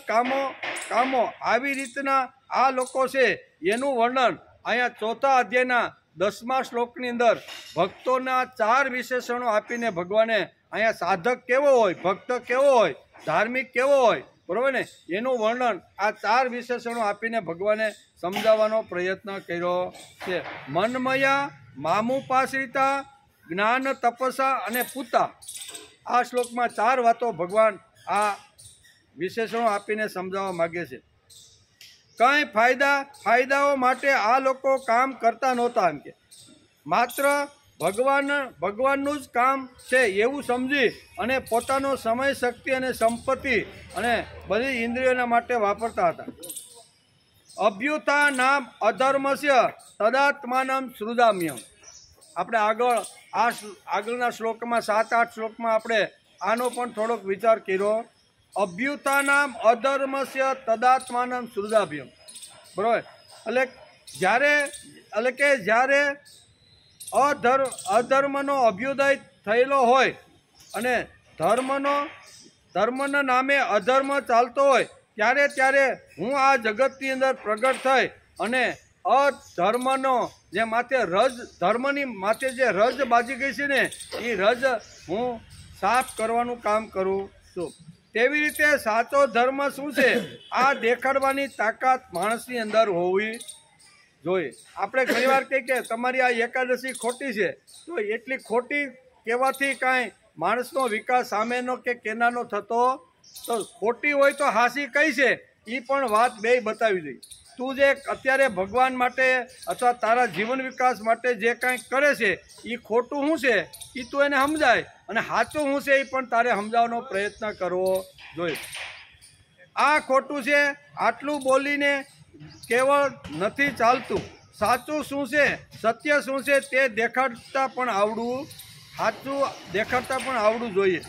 કામો આવી રીતના આ લોકો છે એનું વર્ણન અહીંયા 4થા અધ્યાયના 10મા શ્લોકની અંદર ભક્તોના 4 વિશેષણો આપીને ભગવાને અહીંયા સાધક કેવો હોય, ભક્ત કેવો હોય, ધાર્મિક કેવો હોય, બરોબર ને, એનું વર્ણન આ 4 વિશેષણો આપીને ભગવાને સમજાવવાનો પ્રયત્ન કર્યો છે. મનમયા, મામુપાશ્રિતા, જ્ઞાન, તપસા અને પૂતા. આ શ્લોકમાં 4 વાતો ભગવાન આ વિશેષણો આપીને સમજાવવા માગે છે. કંઈ ફાયદાઓ માટે આ લોકો કામ કરતા નહોતા, એમ કે માત્ર ભગવાનનું જ કામ છે એવું સમજી અને પોતાનો સમય, શક્તિ અને સંપત્તિ અને બધી ઇન્દ્રિયોના માટે વાપરતા હતા. અભ્યુતા નામ અધર્મસ્ય તદાત્માનમ સૃજામ્યમ. આપણે આગળના શ્લોકમાં 7-8 શ્લોકમાં આપણે આનો પણ થોડોક વિચાર કર્યો. અભ્યુતા નામ અધર્મસ્ય તદાત્માનમ સૃજાભ્યમ, બરાબર. એટલે કે જ્યારે અધર્મનો અભ્યુદય થયેલો હોય અને ધર્મના નામે અધર્મ ચાલતો હોય ત્યારે હું આ જગતની અંદર પ્રગટ થઈ અને અધર્મનો જે ધર્મની માથે જે રજ બાજી ગઈ છે ને એ રજ હું સાફ કરવાનું કામ કરું છું. તેવી રીતે સાચો ધર્મ શું છે આ દેખાડવાની તાકાત માણસની અંદર હોવી જોઈએ. આપણે ઘણીવાર કહીએ કે તમારી આ એકાદશી ખોટી છે, તો એટલી ખોટી કહેવાથી કાંઈ માણસનો વિકાસ સામેનો કે કેનાનો થતો તો ખોટી હોય તો હાસી કઈ છે એ પણ વાત બે બતાવી દઈ. તું જે અત્યારે ભગવાન માટે અથવા તારા જીવન વિકાસ માટે જે કાંઈ કરે છે એ ખોટું શું છે એ તું એને સમજાય, અને સાચું શું છે એ પણ તારે સમજાવવાનો પ્રયત્ન કરવો જોઈએ. આ ખોટું છે આટલું બોલીને કેવળ નથી ચાલતું. સાચું શું છે, સત્ય શું છે તે દેખાડતા પણ આવડવું જોઈએ.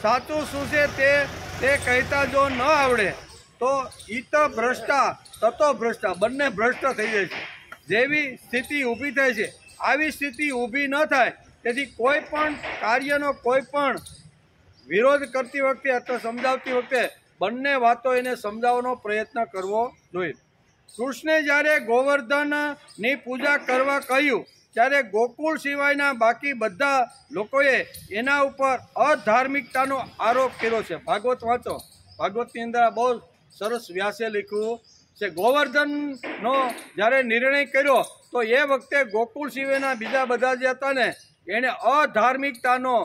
સાચું શું છે તે કહેતા જો ન આવડે તો ઈત ભ્રષ્ટા તતો ભ્રષ્ટા બંને ભ્રષ્ટ થઈ જાય છે. જેવી સ્થિતિ ઊભી થાય છે આવી સ્થિતિ ઊભી ન થાય તેથી કોઈ પણ કાર્યનો કોઈ પણ વિરોધ કરતી વખતે અથવા સમજાવતી વખતે બંને વાતો એને સમજાવવાનો પ્રયત્ન કરવો જોઈએ. કૃષ્ણે જ્યારે ગોવર્ધનની પૂજા કરવા કહ્યું ત્યારે ગોકુળ સિવાયના બાકી બધા લોકોએ એના ઉપર અધાર્મિકતાનો આરોપ કર્યો છે. ભાગવત વાંચો, ભાગવતની અંદર બહુ સરસ વ્યાસે લખ્યું છે. ગોવર્ધનનો જ્યારે નિર્ણય કર્યો તો એ વખતે ગોકુળ સિવાયના બીજા બધા જે હતા ને એણે અધાર્મિકતાનો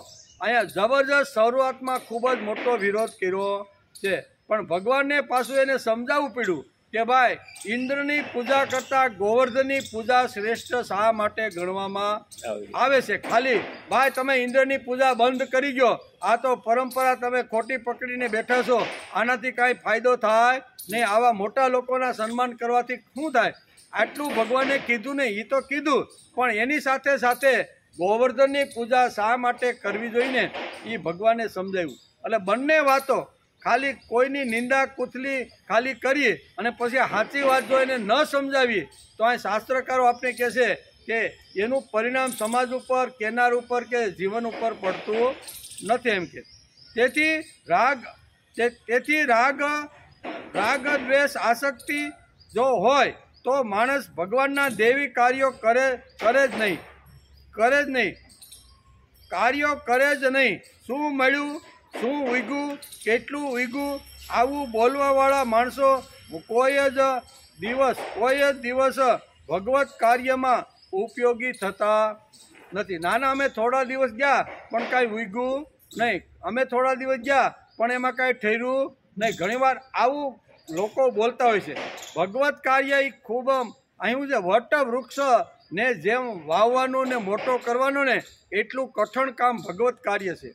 અહીંયા જબરજસ્ત શરૂઆતમાં ખૂબ જ મોટો વિરોધ કર્યો છે. પણ ભગવાનને પાછું એને સમજાવવું પડ્યું કે ભાઈ ઇન્દ્રની પૂજા કરતાં ગોવર્ધનની પૂજા શ્રેષ્ઠ શા માટે ગણવામાં આવે છે. ખાલી ભાઈ તમે ઇન્દ્રની પૂજા બંધ કરી ગયો, આ તો પરંપરા તમે ખોટી પકડીને બેઠા છો, આનાથી કાંઈ ફાયદો થાય નહીં, આવા મોટા લોકોના સન્માન કરવાથી શું થાય, આટલું ભગવાને કીધું નહીં. એ તો કીધું પણ એની સાથે સાથે ગોવર્ધનની પૂજા શા માટે કરવી જોઈએ એ ભગવાને સમજાવ્યું. એટલે બંને વાતો ખાલી કોઈની નિંદા કુથલી ખાલી કરીએ અને પછી સાચી વાત જો એને ન સમજાવીએ તો અહીં શાસ્ત્રકારો આપણે કહે છે કે એનું પરિણામ સમાજ ઉપર, કેનાર ઉપર કે જીવન ઉપર પડતું નથી એમ કે. તેથી રાગ દ્વેષ આસક્તિ જો હોય તો માણસ ભગવાનના દેવી કાર્યો કરે જ નહીં. શું મળ્યું, શું ઉગ્યું, કેટલું ઉગ્યું, આવું બોલવાવાળા માણસો કોઈ જ દિવસ ભગવત કાર્યમાં ઉપયોગી થતા નથી. નાના અમે થોડા દિવસ ગયા પણ કાંઈ ઉગ્યું નહીં, અમે થોડા દિવસ ગયા પણ એમાં કાંઈ ઠર્યું નહીં. ઘણીવાર આવું લોકો બોલતા હોય છે. ભગવત કાર્ય એ ખૂબ અહીં છે વટ વૃક્ષ ને જેમ વાવવાનું ને મોટો કરવાનો ને એટલું કઠણ કામ ભગવત કાર્ય છે.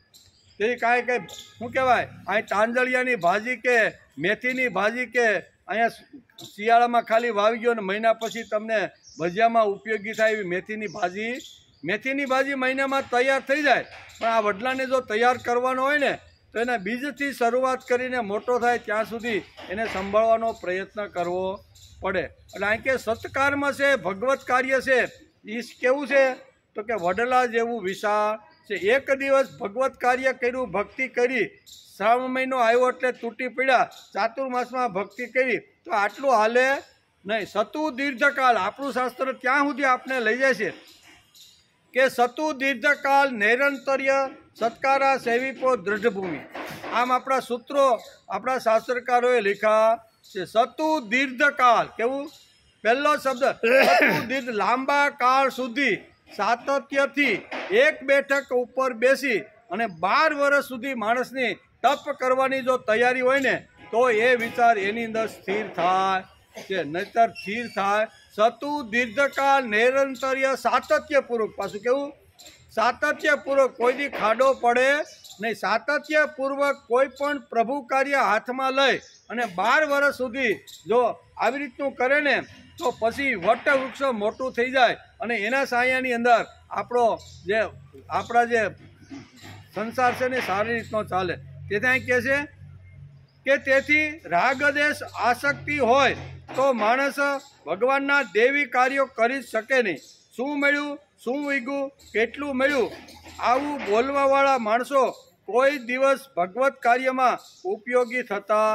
તે કાંઈ શું કહેવાય, અહીં તાંજળિયાની ભાજી કે મેથીની ભાજી કે અહીંયા શિયાળામાં ખાલી વાવી ગયો ને મહિના પછી તમને ભજીયામાં ઉપયોગી થાય એવી મેથીની ભાજી મહિનામાં તૈયાર થઈ જાય. પણ આ વડલાને જો તૈયાર કરવાનો હોય ને તો એના બીજથી શરૂઆત કરીને મોટો થાય ત્યાં સુધી એને સંભાળવાનો પ્રયત્ન કરવો પડે. એટલે અહીં કે સત્કર્મ છે, ભગવત કાર્ય છે, એ કેવું છે તો કે વડલા જેવું વિશાળ છે. એક દિવસ ભગવત કાર્ય કર્યું, ભક્તિ કરી, શ્રાવણ મહિનો આવ્યો એટલે તૂટી પડ્યા, ચાતુર્માસમાં ભક્તિ કરી તો આટલું હાલે નહીં. સતુ દીર્ઘકાળ, આપણું શાસ્ત્ર ત્યાં સુધી આપણે લઈ જાય છે કે સતુ દીર્ઘકાળ નૈરંતર્ય સત્કારા સેવિપો દ્રઢભૂમિ. આમ આપણા સૂત્રો આપણા શાસ્ત્રકારોએ લખ્યા છે. સતુ દીર્ઘકાળ કેવું, પહેલો શબ્દ સતુ દીર્ઘ, લાંબા કાળ સુધી સાતત્યથી એક બેઠક ઉપર બેસી અને 12 વર્ષ સુધી માણસની તપ કરવાની જો તૈયારી હોય ને તો એ વિચાર એની અંદર સ્થિર થાય છે, નહીતર સ્થિર થાય. સતુ દીર્ઘકાળ નૈરંતર્ય સાતત્યપૂર્વક, પાછું કેવું સાતત્યપૂર્વક, કોઈથી ખાડો પડે નહીં. સાતત્યપૂર્વક કોઈ પણ પ્રભુ કાર્ય હાથમાં લઈ અને 12 વર્ષ સુધી જો આવી રીતનું કરે ને તો પછી વટ વૃક્ષ મોટું થઈ જાય અને એના સાયાની અંદર આપણા જે સંસાર છે ને સારી રીતનો ચાલે. તેથી અહીં કહે છે કે તેથી રાગદેશ આસક્તિ હોય તો માણસ ભગવાનના દેવી કાર્યો કરી જ શકે નહીં. શું મળ્યું, શું ઉગ્યું, કેટલું મળ્યું, આવું બોલવાવાળા માણસો કોઈ દિવસ ભગવત કાર્યમાં ઉપયોગી થતા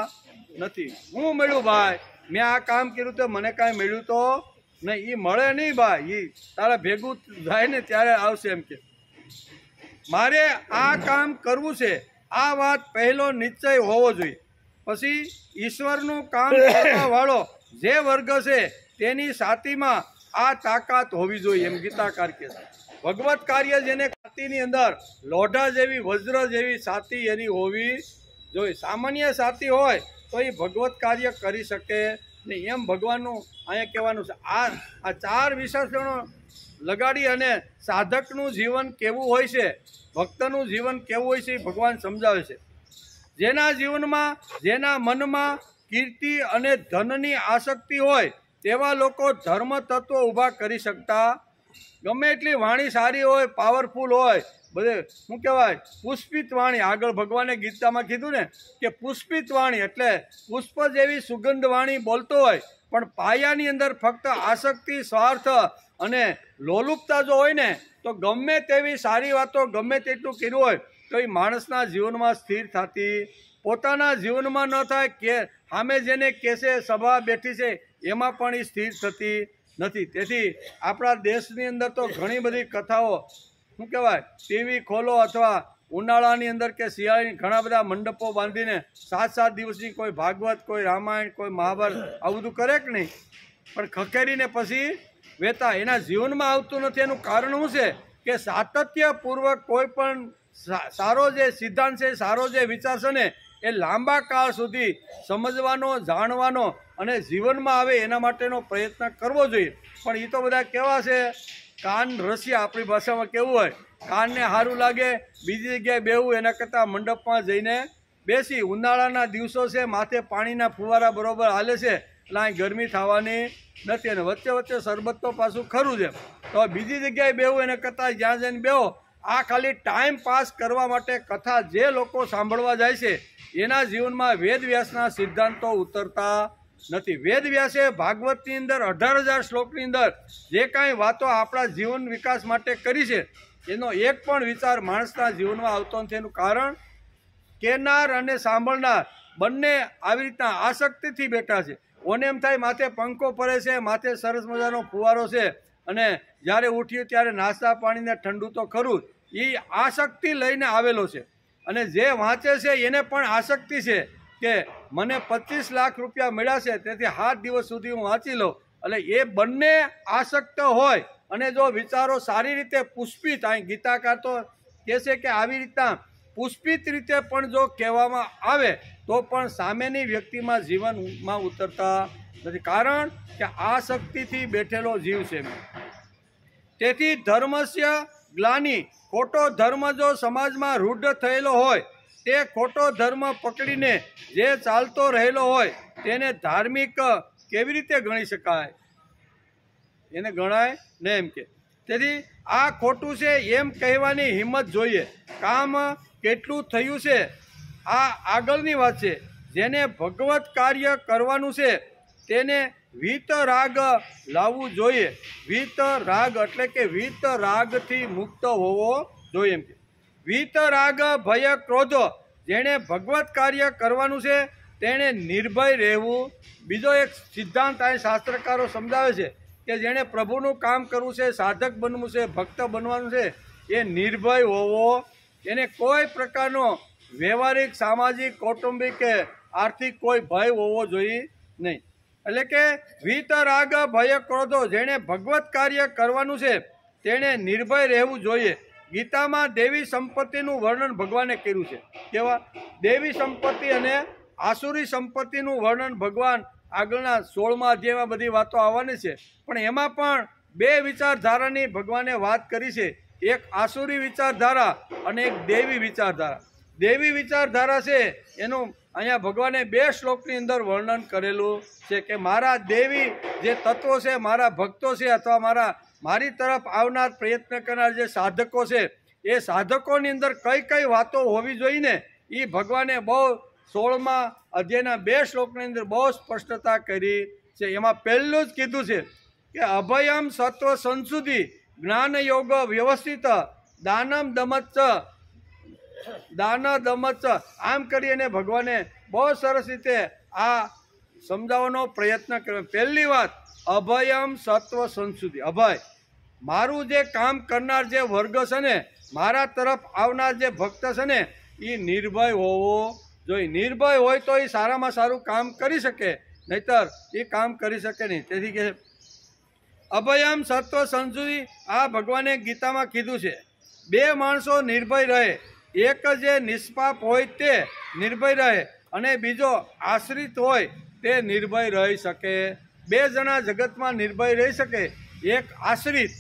નથી. હું મળ્યું ભાઈ, મેં આ કામ કર્યું તો મને કાંઈ મળ્યું તો નહીં, એ મળે નહીં ભાઈ, એ તારા ભેગું જાય ને ત્યારે આવશે એમ કે મારે આ કામ કરવું છે. આ વાત પહેલો નિશ્ચય હોવો જોઈએ. પછી ઈશ્વરનું કામ કરવાવાળો જે વર્ગ છે તેની છાતીમાં આ તાકાત હોવી જોઈએ એમ ગીતાકાર કહે છે. ભગવત કાર્ય જેને છાતીની અંદર લોઢા જેવી વજ્ર જેવી છાતી એની હોવી જોઈએ. સામાન્ય છાતી હોય તો એ ભગવત કાર્ય કરી શકે નહીં એમ ભગવાનનું અહીંયા કહેવાનું છે. આ 4 વિશેષણો લગાડી અને સાધકનું જીવન કેવું હોય છે, ભક્તનું જીવન કેવું હોય છે એ ભગવાન સમજાવે છે. જેના જીવનમાં, જેના મનમાં કીર્તિ અને ધનની આસક્તિ હોય તેવા લોકો ધર્મ તત્વો ઊભા કરી શકતા. ગમે એટલી વાણી સારી હોય, પાવરફુલ હોય, બધે શું કહેવાય પુષ્પિત વાણી. આગળ ભગવાને ગીતામાં કીધું ને કે પુષ્પિત વાણી એટલે પુષ્પ જેવી સુગંધ વાણી બોલતો હોય, પણ પાયાની અંદર ફક્ત આસક્તિ, સ્વાર્થ અને લોલુપતા જો હોય ને તો ગમે તેવી સારી વાતો ગમે તેટલું કર્યું હોય તો એ માણસના જીવનમાં સ્થિર થતી, પોતાના જીવનમાં ન થાય કે સામે જેને કહેશે સભા બેઠી છે એમાં પણ એ સ્થિર થતી નથી. તેથી આપણા દેશની અંદર તો ઘણી બધી કથાઓ શું કહેવાય ટીવી ખોલો અથવા ઉનાળાની અંદર કે શિયાળાની ઘણા બધા મંડપો બાંધીને 7-7 દિવસની કોઈ ભાગવત, કોઈ રામાયણ, કોઈ મહાભારત આવું બધું કરે કે નહીં, પણ ખખેરીને પછી વેતા એના જીવનમાં આવતું નથી. એનું કારણ શું છે કે સાતત્યપૂર્વક કોઈ પણ સારો જે સિદ્ધાંત છે, સારો જે વિચાર છે ને એ લાંબા કાળ સુધી સમજવાનો, જાણવાનો અને જીવનમાં આવે એના માટેનો પ્રયત્ન કરવો જોઈએ. પણ એ તો બધા કેવા છે કાન રસિયા, આપણી ભાષામાં કેવું હોય કાનને સારું લાગે બીજી જગ્યાએ બેવું એના કરતાં મંડપમાં જઈને બેસી. ઉનાળાના દિવસો છે, માથે પાણીના ફુવારા બરોબર હાલે છે એટલે અહીં ગરમી થવાની નથી અને વચ્ચે વચ્ચે શરબત તો પાછું ખરું છે. તો બીજી જગ્યાએ બેવું એના કરતાં જ્યાં જઈને બેહો. આ ખાલી ટાઈમ પાસ કરવા માટે કથા જે લોકો સાંભળવા જાય છે એના જીવનમાં વેદવ્યાસના સિદ્ધાંતો ઉતરતા નથી. વેદવ્યાસે ભાગવતની અંદર 18,000 શ્લોકની અંદર જે કાંઈ વાતો આપણા જીવન વિકાસ માટે કરી છે એનો એક પણ વિચાર માણસના જીવનમાં આવતો નથી. એનું કારણ કહેનાર અને સાંભળનાર બંને આવી રીતના આસક્તિથી બેઠા છે. ઓને એમ થાય માથે પંખો ફરે છે, માથે સરસ મજાનો ફુવારો છે અને જ્યારે ઉઠ્યું ત્યારે નાસ્તા પાણીને ઠંડુ તો ખરું જ, એ આસક્તિ લઈને આવેલો છે. અને જે વાંચે છે એને પણ આસક્તિ છે કે મને 25 લાખ રૂપિયા મળ્યા છે તેથી 7 દિવસ સુધી હું વાંચી લઉં. એટલે એ બંને આસક્ત હોય અને જો વિચારો સારી રીતે પુષ્પિત, અહીં ગીતાકાર તો કહે છે કે આવી રીતના પુષ્પિત રીતે પણ જો કહેવામાં આવે તો પણ સામેની વ્યક્તિમાં જીવનમાં ઉતરતા નથી. કારણ કે આસક્તિથી બેઠેલો જીવ છે. તેથી ધર્મસ્ય ગ્લાનિ, ખોટો ધર્મ જો સમાજમાં રૂઢ થયેલો હોય તે ખોટો ધર્મ પકડીને જે ચાલતો રહેલો હોય તેને ધાર્મિક કેવી રીતે ગણી શકાય? એને ગણાય ને એમ કે. તેથી આ ખોટું છે એમ કહેવાની હિંમત જોઈએ. કામ કેટલું થયું છે આ આગળની વાત છે. જેને ભગવત કાર્ય કરવાનું છે તેને વીત રાગ લાવવું જોઈએ. વીત રાગ એટલે કે વીત રાગથી મુક્ત હોવો જોઈએ એમ કે. વીત રાગ ભય ક્રોધ, જેણે ભગવત કાર્ય કરવાનું છે તેણે નિર્ભય રહેવું. બીજો એક સિદ્ધાંત આ શાસ્ત્રકારો સમજાવે છે કે જેણે પ્રભુનું કામ કરવું છે, સાધક બનવું છે, ભક્ત બનવાનું છે એ નિર્ભય હોવો. એને કોઈ પ્રકારનો વ્યવહારિક, સામાજિક, કૌટુંબિક કે આર્થિક કોઈ ભય હોવો જોઈએ નહીં. એટલે કે વીત રાગ ભય ક્રોધો, જેણે ભગવત કાર્ય કરવાનું છે તેણે નિર્ભય રહેવું જોઈએ. ગીતામાં દેવી સંપત્તિનું વર્ણન ભગવાને કર્યું છે. કેવા? દેવી સંપત્તિ અને આસુરી સંપત્તિનું વર્ણન ભગવાન આગળના 16મા અધ્યાયમાં બધી વાતો આવવાની છે. પણ એમાં પણ 2 વિચારધારાની ભગવાને વાત કરી છે. એક આસુરી વિચારધારા અને એક દેવી વિચારધારા. દેવી વિચારધારા છે એનું અહીંયા ભગવાને 2 શ્લોકની અંદર વર્ણન કરેલું છે કે મારા દેવી જે તત્વો છે, મારા ભક્તો છે અથવા મારી તરફ આવનાર પ્રયત્ન કરનાર જે સાધકો છે એ સાધકોની અંદર કઈ કઈ વાતો હોવી જોઈએ ને એ ભગવાને બહુ 16મા અધ્યાયના 2 શ્લોકની અંદર બહુ સ્પષ્ટતા કરી છે. એમાં પહેલું જ કીધું છે કે અભયમ સત્વ સંશુદ્ધિ જ્ઞાન યોગ વ્યવસ્થિત દાનમ દમચ્ચ આમ કરી અને ભગવાને બહુ સરસ રીતે આ સમજાવવાનો પ્રયત્ન કર્યો. પહેલી વાત અભયમ સત્વ સંશુદ્ધિ. અભય, મારું જે કામ કરનાર જે વર્ગ છે ને, મારા તરફ આવનાર જે ભક્ત છે ને એ નિર્ભય હોવો જોઈએ. નિર્ભય હોય તો એ સારામાં સારું કામ કરી શકે, નહીતર એ કામ કરી શકે નહીં. તેથી કે અભયમ સત્વ સંશુદ્ધિ આ ભગવાને ગીતામાં કીધું છે. 2 માણસો નિર્ભય રહે, એક જે નિષ્પાપ હોય તે નિર્ભય રહે અને બીજો આશ્રિત હોય તે નિર્ભય રહી શકે. 2 જણા જગતમાં નિર્ભય રહી શકે. એક આશ્રિત,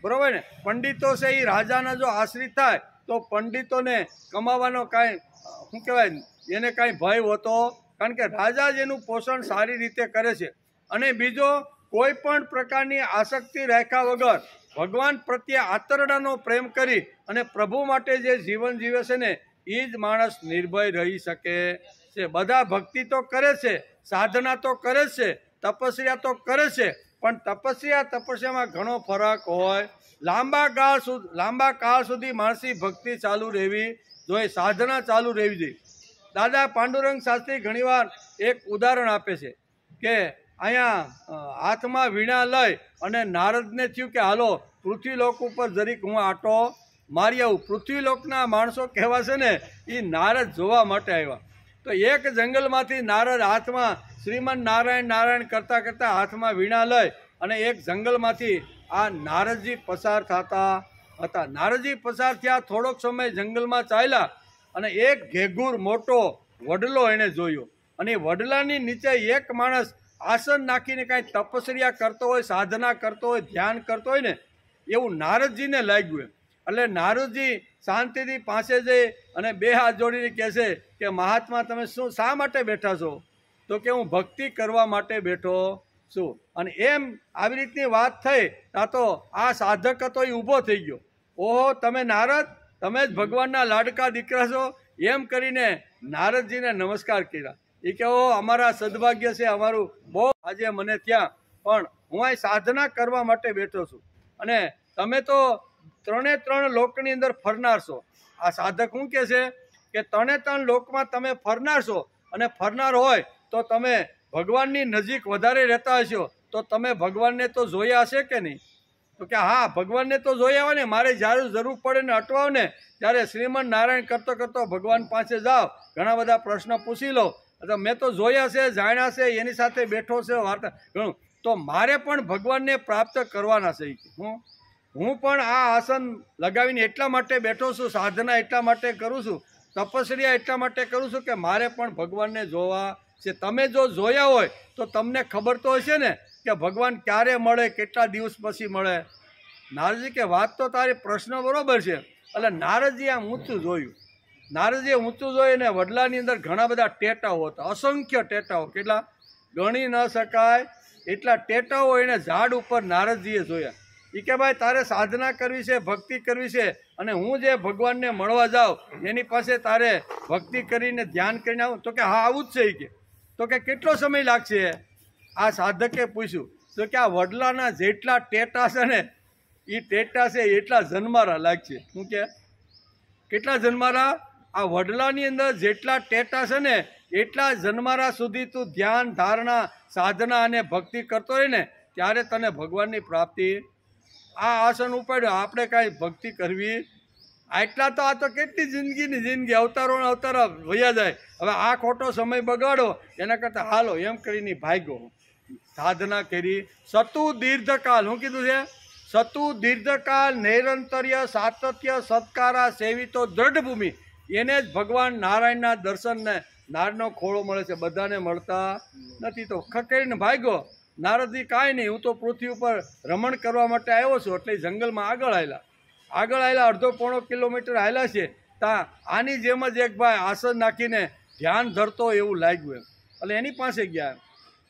બરાબર ને? પંડિતો છે એ રાજાના જો આશ્રિત થાય તો પંડિતોને કમાવાનો કાંઈ શું કહેવાય એને કાંઈ ભય હોતો, કારણ કે રાજા જ એનું પોષણ સારી રીતે કરે છે. અને બીજો કોઈ પણ પ્રકારની આસક્તિ રાખ્યા વગર ભગવાન પ્રત્યે આતરડાનો પ્રેમ કરી અને પ્રભુ માટે જે જીવન જીવે છે ને એ જ માણસ નિર્ભય રહી શકે છે. બધા ભક્તિ તો કરે છે, સાધના તો કરે છે, તપસ્યા તો કરે છે, પણ તપસ્યામાં ઘણો ફરક હોય. લાંબા કાળ સુધી માણસી ભક્તિ ચાલુ રહેવી જોઈએ, સાધના ચાલુ રહેવી જોઈએ. દાદા પાંડુરંગ શાસ્ત્રી ઘણીવાર એક ઉદાહરણ આપે છે કે અહીંયા હાથમાં વીણા લઈ અને નારદને થયું કે હાલો પૃથ્વીલોક ઉપર જરીક હું આટો મારી આવું. પૃથ્વીલોકના માણસો કહેવા છે ને એ નારદ જોવા માટે આવ્યા. તો એક જંગલમાંથી નારદ હાથમાં શ્રીમન નારાયણ નારાયણ કરતાં કરતાં હાથમાં વીણા લઈ અને એક જંગલમાંથી આ નારદજી પસાર થતા હતા. નારદજી પસાર થયા, થોડોક સમય જંગલમાં ચાલ્યા અને એક ઘેઘુર મોટો વડલો એણે જોયો. અને એ વડલાની નીચે એક માણસ આસન નાખીને કાંઈ તપસ્યા કરતો હોય, સાધના કરતો હોય, ધ્યાન કરતો હોય ને એવું નારદજીને લાગ્યું. એટલે નારદજી શાંતિથી પાસે જઈ અને બે હાથ જોડીને કહે છે કે મહાત્મા તમે શા માટે બેઠા છો? તો કે હું ભક્તિ કરવા માટે બેઠો છું. અને એમ આવી રીતની વાત થઈ ત્યાં તો આ સાધક હતો એ ઊભો થઈ ગયો. ઓહો, તમે નારદ, તમે જ ભગવાનના લાડકા દીકરા છો, એમ કરીને નારદજીને નમસ્કાર કર્યા. એ કે ઓ અમારા સદભાગ્ય છે, અમારું બહુ આજે મને ત્યાં, પણ હું અહીં સાધના કરવા માટે બેઠો છું અને તમે તો 3 લોકની અંદર ફરનાર છો. આ સાધક શું કહે છે કે 3 લોકમાં તમે ફરનાર છો અને ફરનાર હોય તો તમે ભગવાનની નજીક વધારે રહેતા હશો તો તમે ભગવાનને તો જોયા હશે કે નહીં? તો કે હા, ભગવાનને તો જોયા હોય ને, મારે જ્યારે જરૂર પડે ને અટવાવ ને ત્યારે શ્રીમન નારાયણ કરતો કરતો ભગવાન પાસે જાઓ, ઘણા બધા પ્રશ્ન પૂછી લો, મેં તો જોયા છે, જાણ્યા છે, એની સાથે બેઠો છે, વાર્તા ઘણું. તો મારે પણ ભગવાનને પ્રાપ્ત કરવાના છે. હું પણ આ આસન લગાવીને એટલા માટે બેઠો છું, સાધના એટલા માટે કરું છું, તપસ્યા એટલા માટે કરું છું કે મારે પણ ભગવાનને જોવા છે. તમે જો જોયા હોય તો તમને ખબર તો હશે ને કે ભગવાન ક્યારે મળે, કેટલા દિવસ પછી મળે. નારદજી કે વાત તો તારી પ્રશ્ન બરોબર છે. એટલે નારદજી આમ ઊંચું જોયું. નારદજીએ ઊંચું જોયું ને વડલાની અંદર ઘણા બધા ટેટાઓ હતા, અસંખ્ય ટેટાઓ, કેટલા ગણી ન શકાય એટલા ટેટાઓ એને ઝાડ ઉપર નારદજીએ જોયા. એ કે ભાઈ તારે સાધના કરવી છે, ભક્તિ કરવી છે અને હું જે ભગવાનને મળવા જાઉં એની પાસે તારે ભક્તિ કરીને ધ્યાન કરીને આવું? તો કે હા આવું જ છે. એ કે તો કે કેટલો સમય લાગશે? આ સાધકે પૂછ્યું. તો કે આ વડલાના જેટલા ટેટા છે ને એ ટેટા છે એટલા જન્મારા લાગશે. શું કે કેટલા જન્મારા? આ વડલાની અંદર જેટલા ટેટા છે ને એટલા જન્મારા સુધી તું ધ્યાન, ધારણા, સાધના અને ભક્તિ કરતો હોય ને ત્યારે તને ભગવાનની પ્રાપ્તિ. આ આસન ઉપાડ્યો, આપણે કાંઈ ભક્તિ કરવી આટલા તો, આ તો કેટલી જિંદગી અવતારો વયા જાય. હવે આ ખોટો સમય બગાડો એના કરતાં હાલો એમ કરીને ભાગ્યો, સાધના કરી. સતુ દીર્ઘકાલ, શું કીધું છે? સતુ દીર્ઘકાલ નૈરંતર્ય સાતત્ય સત્કારા સેવિતો દ્રઢ ભૂમિ. એને જ ભગવાન નારાયણના દર્શનને નારનો ખોળો મળે છે, બધાને મળતા નથી. તો ખકેરીને ભાગ્યો. નારદજી કાંઈ નહીં, હું તો પૃથ્વી ઉપર રમણ કરવા માટે આવ્યો છું. એટલે જંગલમાં આગળ આવેલા 1.5 કિલોમીટર હાલ્યા છે. ત્યાં આની જેમ જ એક ભાઈ આસન નાખીને ધ્યાન ધરતો એવું લાગ્યું. એટલે એની પાસે ગયા,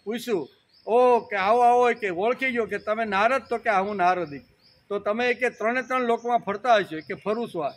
પૂછ્યું ઓ કે આવો કે ઓળખી ગયો કે તમે નારદ? તો કે હું નારદી. તો તમે કે 3 લોકમાં ફરતા હશો? કે ફરું છું.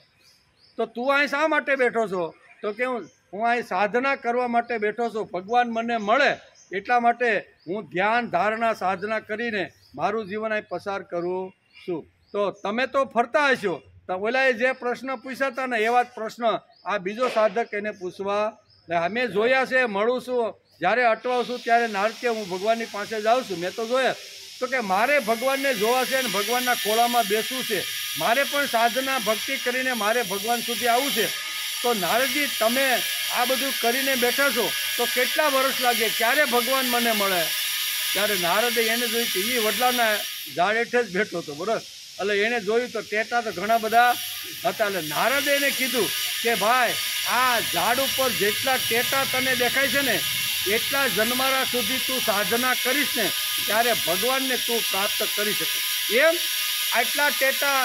તો તું અહીં શા માટે બેઠો છો? તો કે હું અહીં સાધના કરવા માટે બેઠો છું. ભગવાન મને મળે એટલા માટે હું ધ્યાન, ધારણા, સાધના કરીને મારું જીવન અહીં પસાર કરું છું. તો તમે તો ફરતા હશો. તો ઓલાએ જે પ્રશ્ન પૂછ્યા હતા ને એવા જ પ્રશ્ન આ બીજો સાધક એને પૂછવા. અમે જોયા છે, મળું છું, જ્યારે અટવાઉં છું ત્યારે નારદ કે હું ભગવાનની પાસે જાઉં છું, મેં તો જોયા. તો કે મારે ભગવાનને જોવા છે અને ભગવાનના ખોળામાં બેસવું છે, મારે પણ સાધના ભક્તિ કરીને મારે ભગવાન સુધી આવવું છે. તો નારદજી તમે આ બધું કરીને બેઠા છો તો કેટલા વર્ષ લાગે, ક્યારે ભગવાન મને મળે? ત્યારે નારદે એને જોયું કે એ વડલાના ઝાડ હેઠે જ બેઠો હતો, બરોબર. એટલે એણે જોયું તો ટેટા તો ઘણા બધા હતા. એટલે નારદે એને કીધું કે ભાઈ આ ઝાડ ઉપર જેટલા ટેટા તને દેખાય છે ને એટલા જન્મારા સુધી તું સાધના કરીશ ને ત્યારે ભગવાનને તું પ્રાપ્ત કરી શકીશ. એમ આટલા ટેટા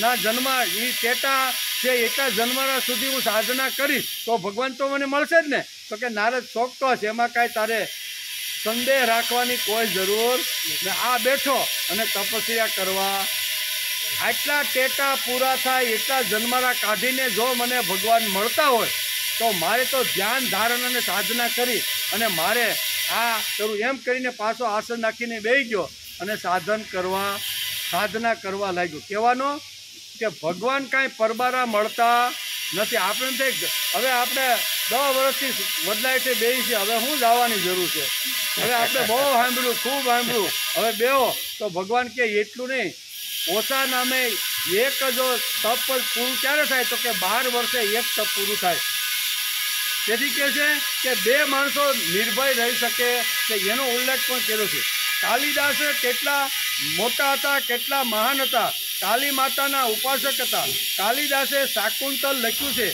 ના જન્મ, એ ટેટા છે એટલા જન્મારા સુધી હું સાધના કરીશ તો ભગવાન તો મને મળશે જ ને. તો કે નારદ ચોક્કસ, એમાં કાંઈ તારે સંદેહ રાખવાની કોઈ જરૂર ને આ બેઠો અને તપસ્યા કરવા આટલા ટેટા પૂરા થાય એટલા જન્મારા કાઢીને જો મને ભગવાન મળતા હોય તો મારે તો ધ્યાન ધારણ અને સાધના કરી અને મારે આ કરું એમ કરીને પાછો આસન નાખીને બેસી ગયો અને સાધના કરવા લાગ્યો. કહેવાનો કે ભગવાન કાંઈ પરબારા મળતા નથી. આપણે હવે આપણે 10 વર્ષથી બદલાય છે બેસી છે, હવે શું જવાની જરૂર છે? હવે આપણે બહુ સાંભળ્યું, ખૂબ સાંભળ્યું, હવે બેહો તો ભગવાન કે એટલું નહીં, ઓછા નામે એક જો તપ પૂરું ક્યારે થાય તો કે 12 વર્ષે એક તપ પૂરું થાય. તેથી કહે છે કે 2 માણસો નિર્ભય રહી શકે કે એનો ઉલ્લેખ પણ કર્યો છે. કાલિદાસ કેટલા મોટા હતા, કેટલા મહાન હતા, કાલી માતાના ઉપાસક હતા. કાલિદાસે શાકુંતલ લખ્યું છે.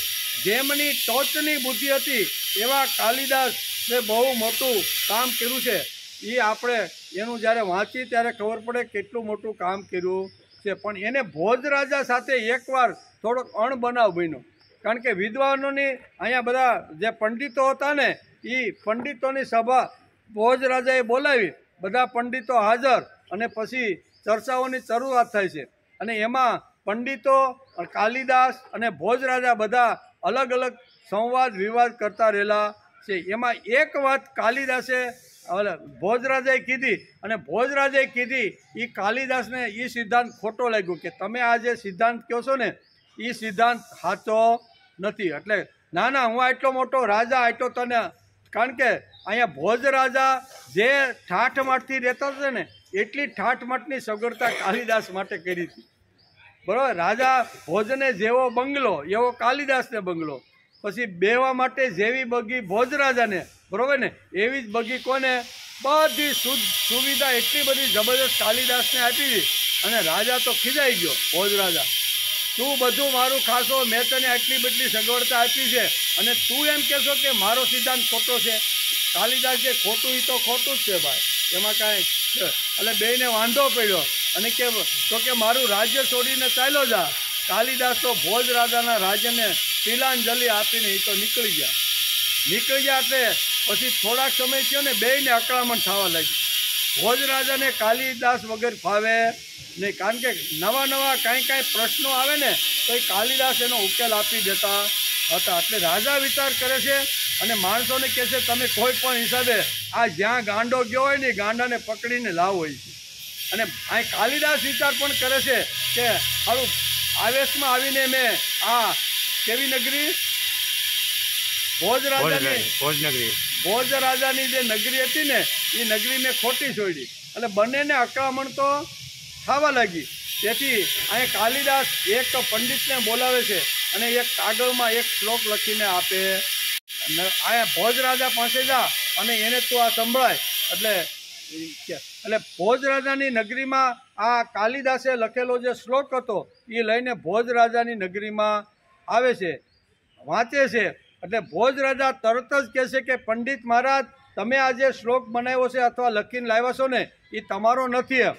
જેમની ટોચની બુદ્ધિ હતી એવા કાલિદાસે બહુ મોટું કામ કર્યું છે. એ આપણે એનું જ્યારે વાંચીએ ત્યારે ખબર પડે કેટલું મોટું કામ કર્યું છે. પણ એને ભોજરાજા સાથે એકવાર થોડોક અણબનાવ બન્યો. કારણ કે વિદ્વાનોની અહીંયા બધા જે પંડિતો હતા ને એ પંડિતોની સભા ભોજરાજાએ બોલાવી, બધા પંડિતો હાજર અને પછી ચર્ચાઓની શરૂઆત થાય છે. અને એમાં પંડિતો, કાલિદાસ અને ભોજરાજા બધા અલગ અલગ સંવાદ વિવાદ કરતા રહેલા છે. એમાં એક વાત કાલિદાસે ભોજરાજાએ કીધી અને ભોજરાજાએ કીધી એ કાલિદાસને એ સિદ્ધાંત ખોટો લાગ્યો કે તમે આ જે સિદ્ધાંત કહો છો ને એ સિદ્ધાંત સાચો નથી. એટલે ના હું આટલો મોટો રાજા આટલો તને, કારણ કે અહીંયા ભોજરાજા જે ઠાઠમાઠથી રહેતા હતા ને એટલી ઠાઠમાઠની સગવડતા કાલિદાસ માટે કરી હતી. બરાબર, રાજા ભોજને જેવો બંગલો એવો કાલિદાસને બંગલો, પછી બેવા માટે જેવી બગી ભોજરાજાને, બરાબર ને, એવી જ બગી કોને, બધી સુવિધા એટલી બધી જબરદસ્ત કાલિદાસને આપી હતી. અને રાજા તો ખીજાઈ ગયો, ભોજરાજા, તું બધું મારું ખાસો, મેં તને આટલી બધી સગવડતા આપી છે અને તું એમ કહેશો કે મારો સિદ્ધાંત ખોટો છે. કાલિદાસ જે ખોટું એ તો ખોટું જ છે ભાઈ, એમાં કાંઈ. એટલે બેયને વાંધો પડ્યો અને તો કે મારું રાજ્ય છોડીને ચાલ્યો જા. કાલિદાસ તો ભોજરાજાના રાજ્યને તિલાંજલિ આપીને એ તો નીકળી ગયા. એટલે પછી થોડાક સમય થયો ને બેયને અકળામણ થવા લાગી. ભોજરાજાને કાલિદાસ વગર ફાવે નહીં, કારણ કે નવા કાંઈ પ્રશ્નો આવે ને તો એ કાલિદાસ એનો ઉકેલ આપી દેતા હતા. એટલે રાજા વિચાર કરે છે અને માણસોને કહે છે તમે કોઈ પણ હિસાબે આ જ્યાં ગાંડો ગયો હોય ને ગાંડાને પકડીને લાવો હોય છે. અને આ કાલિદાસ વિચાર પણ કરે છે કે સારું આવેશમાં આવીને મેં આ કેવી નગરી ભોજરાજાની જે નગરી હતી ને એ નગરી મેં ખોટી છોડી. એટલે બંનેને અકળામણ તો થવા લાગી. તેથી અહીં કાલિદાસ એક પંડિતને બોલાવે છે અને એક કાગળમાં એક શ્લોક લખીને આપે. અહીંયા ભોજરાજા પાસે જા અને એને તું આ સંભળાય. એટલે ભોજરાજાની નગરીમાં આ કાલિદાસે લખેલો જે શ્લોક હતો એ લઈને ભોજરાજાની નગરીમાં આવે છે, વાંચે છે. એટલે ભોજરાજા તરત જ કહે છે કે પંડિત મહારાજ, તમે આ જે શ્લોક બનાવ્યો છે અથવા લખીને લાવ્યા છો ને એ તમારો નથી.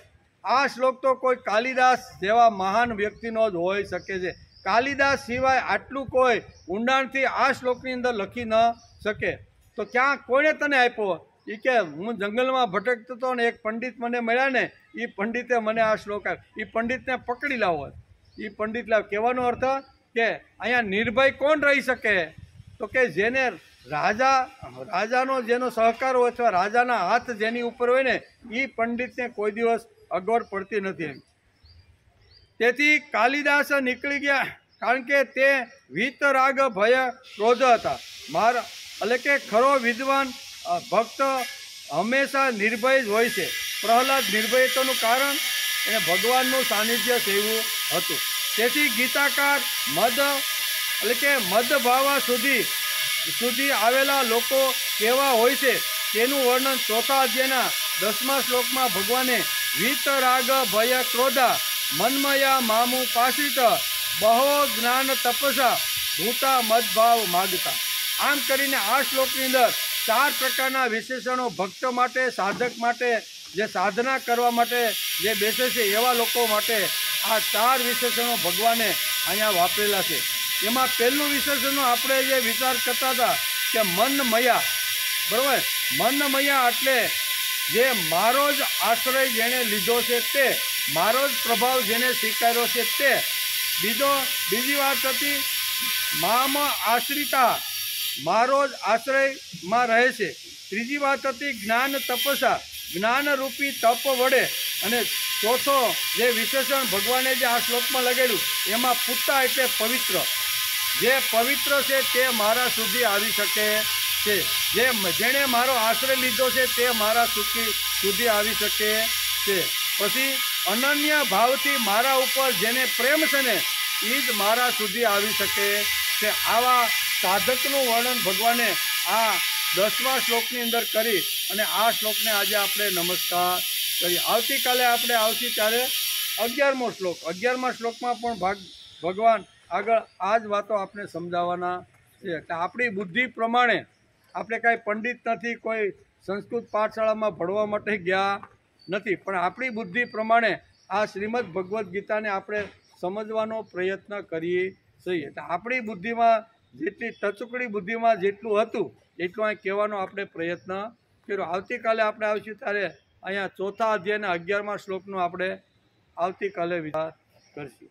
આ શ્લોક તો કોઈ કાલિદાસ જેવા મહાન વ્યક્તિનો જ હોઈ શકે છે. કાલિદાસ સિવાય આટલું કોઈ ઊંડાણથી આ શ્લોકની અંદર લખી ન શકે. તો ક્યાં કોણે તને આપ્યો? એ કે હું જંગલમાં ભટકતો હતો ને એક પંડિત મને મળ્યા ને એ પંડિતે મને આ શ્લોક આપ્યો. એ પંડિતને પકડી લાવો. એ પંડિત લાવ કહેવાનો અર્થ કે અહીંયા નિર્ભય કોણ રહી શકે? તો કે જેને રાજાનો જેનો સહકાર હોય અથવા રાજાના હાથ જેની ઉપર હોય ને એ પંડિતને કોઈ દિવસ અગવડ પડતી નથી. તેથી કાલિદાસ નીકળી ગયા, કારણ કે તે વીતરાગ ભય ક્રોધ હતા. એટલે કે ખરો વિદ્વાન ભક્ત હંમેશા નિર્ભય જ હોય છે. પ્રહલાદ નિર્ભયતાનું કારણ એને ભગવાનનું સાનિધ્ય સેવું હતું. તેથી ગીતાકાર એટલે કે મદભાવા સુધી આવેલા લોકો કેવા હોય છે તેનું વર્ણન 4થા અધ્યાયના 10મા શ્લોકમાં ભગવાને વીતરાગ ભય ક્રોધા મન્મયા મામુ પાસિત બહો જ્ઞાન તપસા ભૂતા મદભાવ માગતા. આમ કરીને આ શ્લોકની અંદર 4 પ્રકારના વિશેષણો ભક્ત માટે, સાધક માટે, જે સાધના કરવા માટે જે બેસે છે એવા લોકો માટે આ 4 વિશેષણો ભગવાને અહીંયા વાપરેલા છે. એમાં પહેલું વિશેષણ આપણે જે વિચાર કરતા હતા કે મનમયા, બરાબર, મનમયા એટલે જે મારો જ આશ્રય જેણે લીધો છે તે, મારો જ પ્રભાવ જેણે સ્વીકાર્યો છે તે. બીજી વાત હતી મામાં આશ્રિતા, મારો જ આશ્રયમાં રહે છે. ત્રીજી વાત હતી જ્ઞાન તપસા, જ્ઞાનરૂપી તપ વડે. અને ચોથો જે વિશેષણ ભગવાને જે આ શ્લોકમાં લગેલું એમાં પુત્તા એટલે પવિત્ર, જે પવિત્ર છે તે મારા સુધી આવી શકે છે. જેણે મારો આશ્રય લીધો છે તે મારા સુધી આવી શકે છે. પછી અનન્ય ભાવથી મારા ઉપર જેને પ્રેમ છે ને એ જ મારા સુધી આવી શકે છે. આવા સાધકનું વર્ણન ભગવાને આ 10મા શ્લોકની અંદર કરી અને આ શ્લોકને આજે આપણે નમસ્કાર કરીએ. આવતીકાલે આપણે આવશે ત્યારે 11મો શ્લોક. 11મા શ્લોકમાં પણ ભગવાન આગળ આ જ વાતો આપણે સમજાવવાના છે. એટલે આપણી બુદ્ધિ પ્રમાણે આપણે કાંઈ પંડિત નથી, કોઈ સંસ્કૃત પાઠશાળામાં ભણવા માટે ગયા નથી, પણ આપણી બુદ્ધિ પ્રમાણે આ શ્રીમદ ભગવદ્ ગીતાને આપણે સમજવાનો પ્રયત્ન કરીએ છીએ. એટલે આપણી બુદ્ધિમાં જેટલી ટચુકડી બુદ્ધિમાં જેટલું હતું એટલું અહીં કહેવાનો આપણે પ્રયત્ન કર્યો. આવતીકાલે આપણે આવીશું ત્યારે અહીંયા 4થા અધ્યાયના 11મા શ્લોકનો આપણે આવતીકાલે વિચાર કરીશું.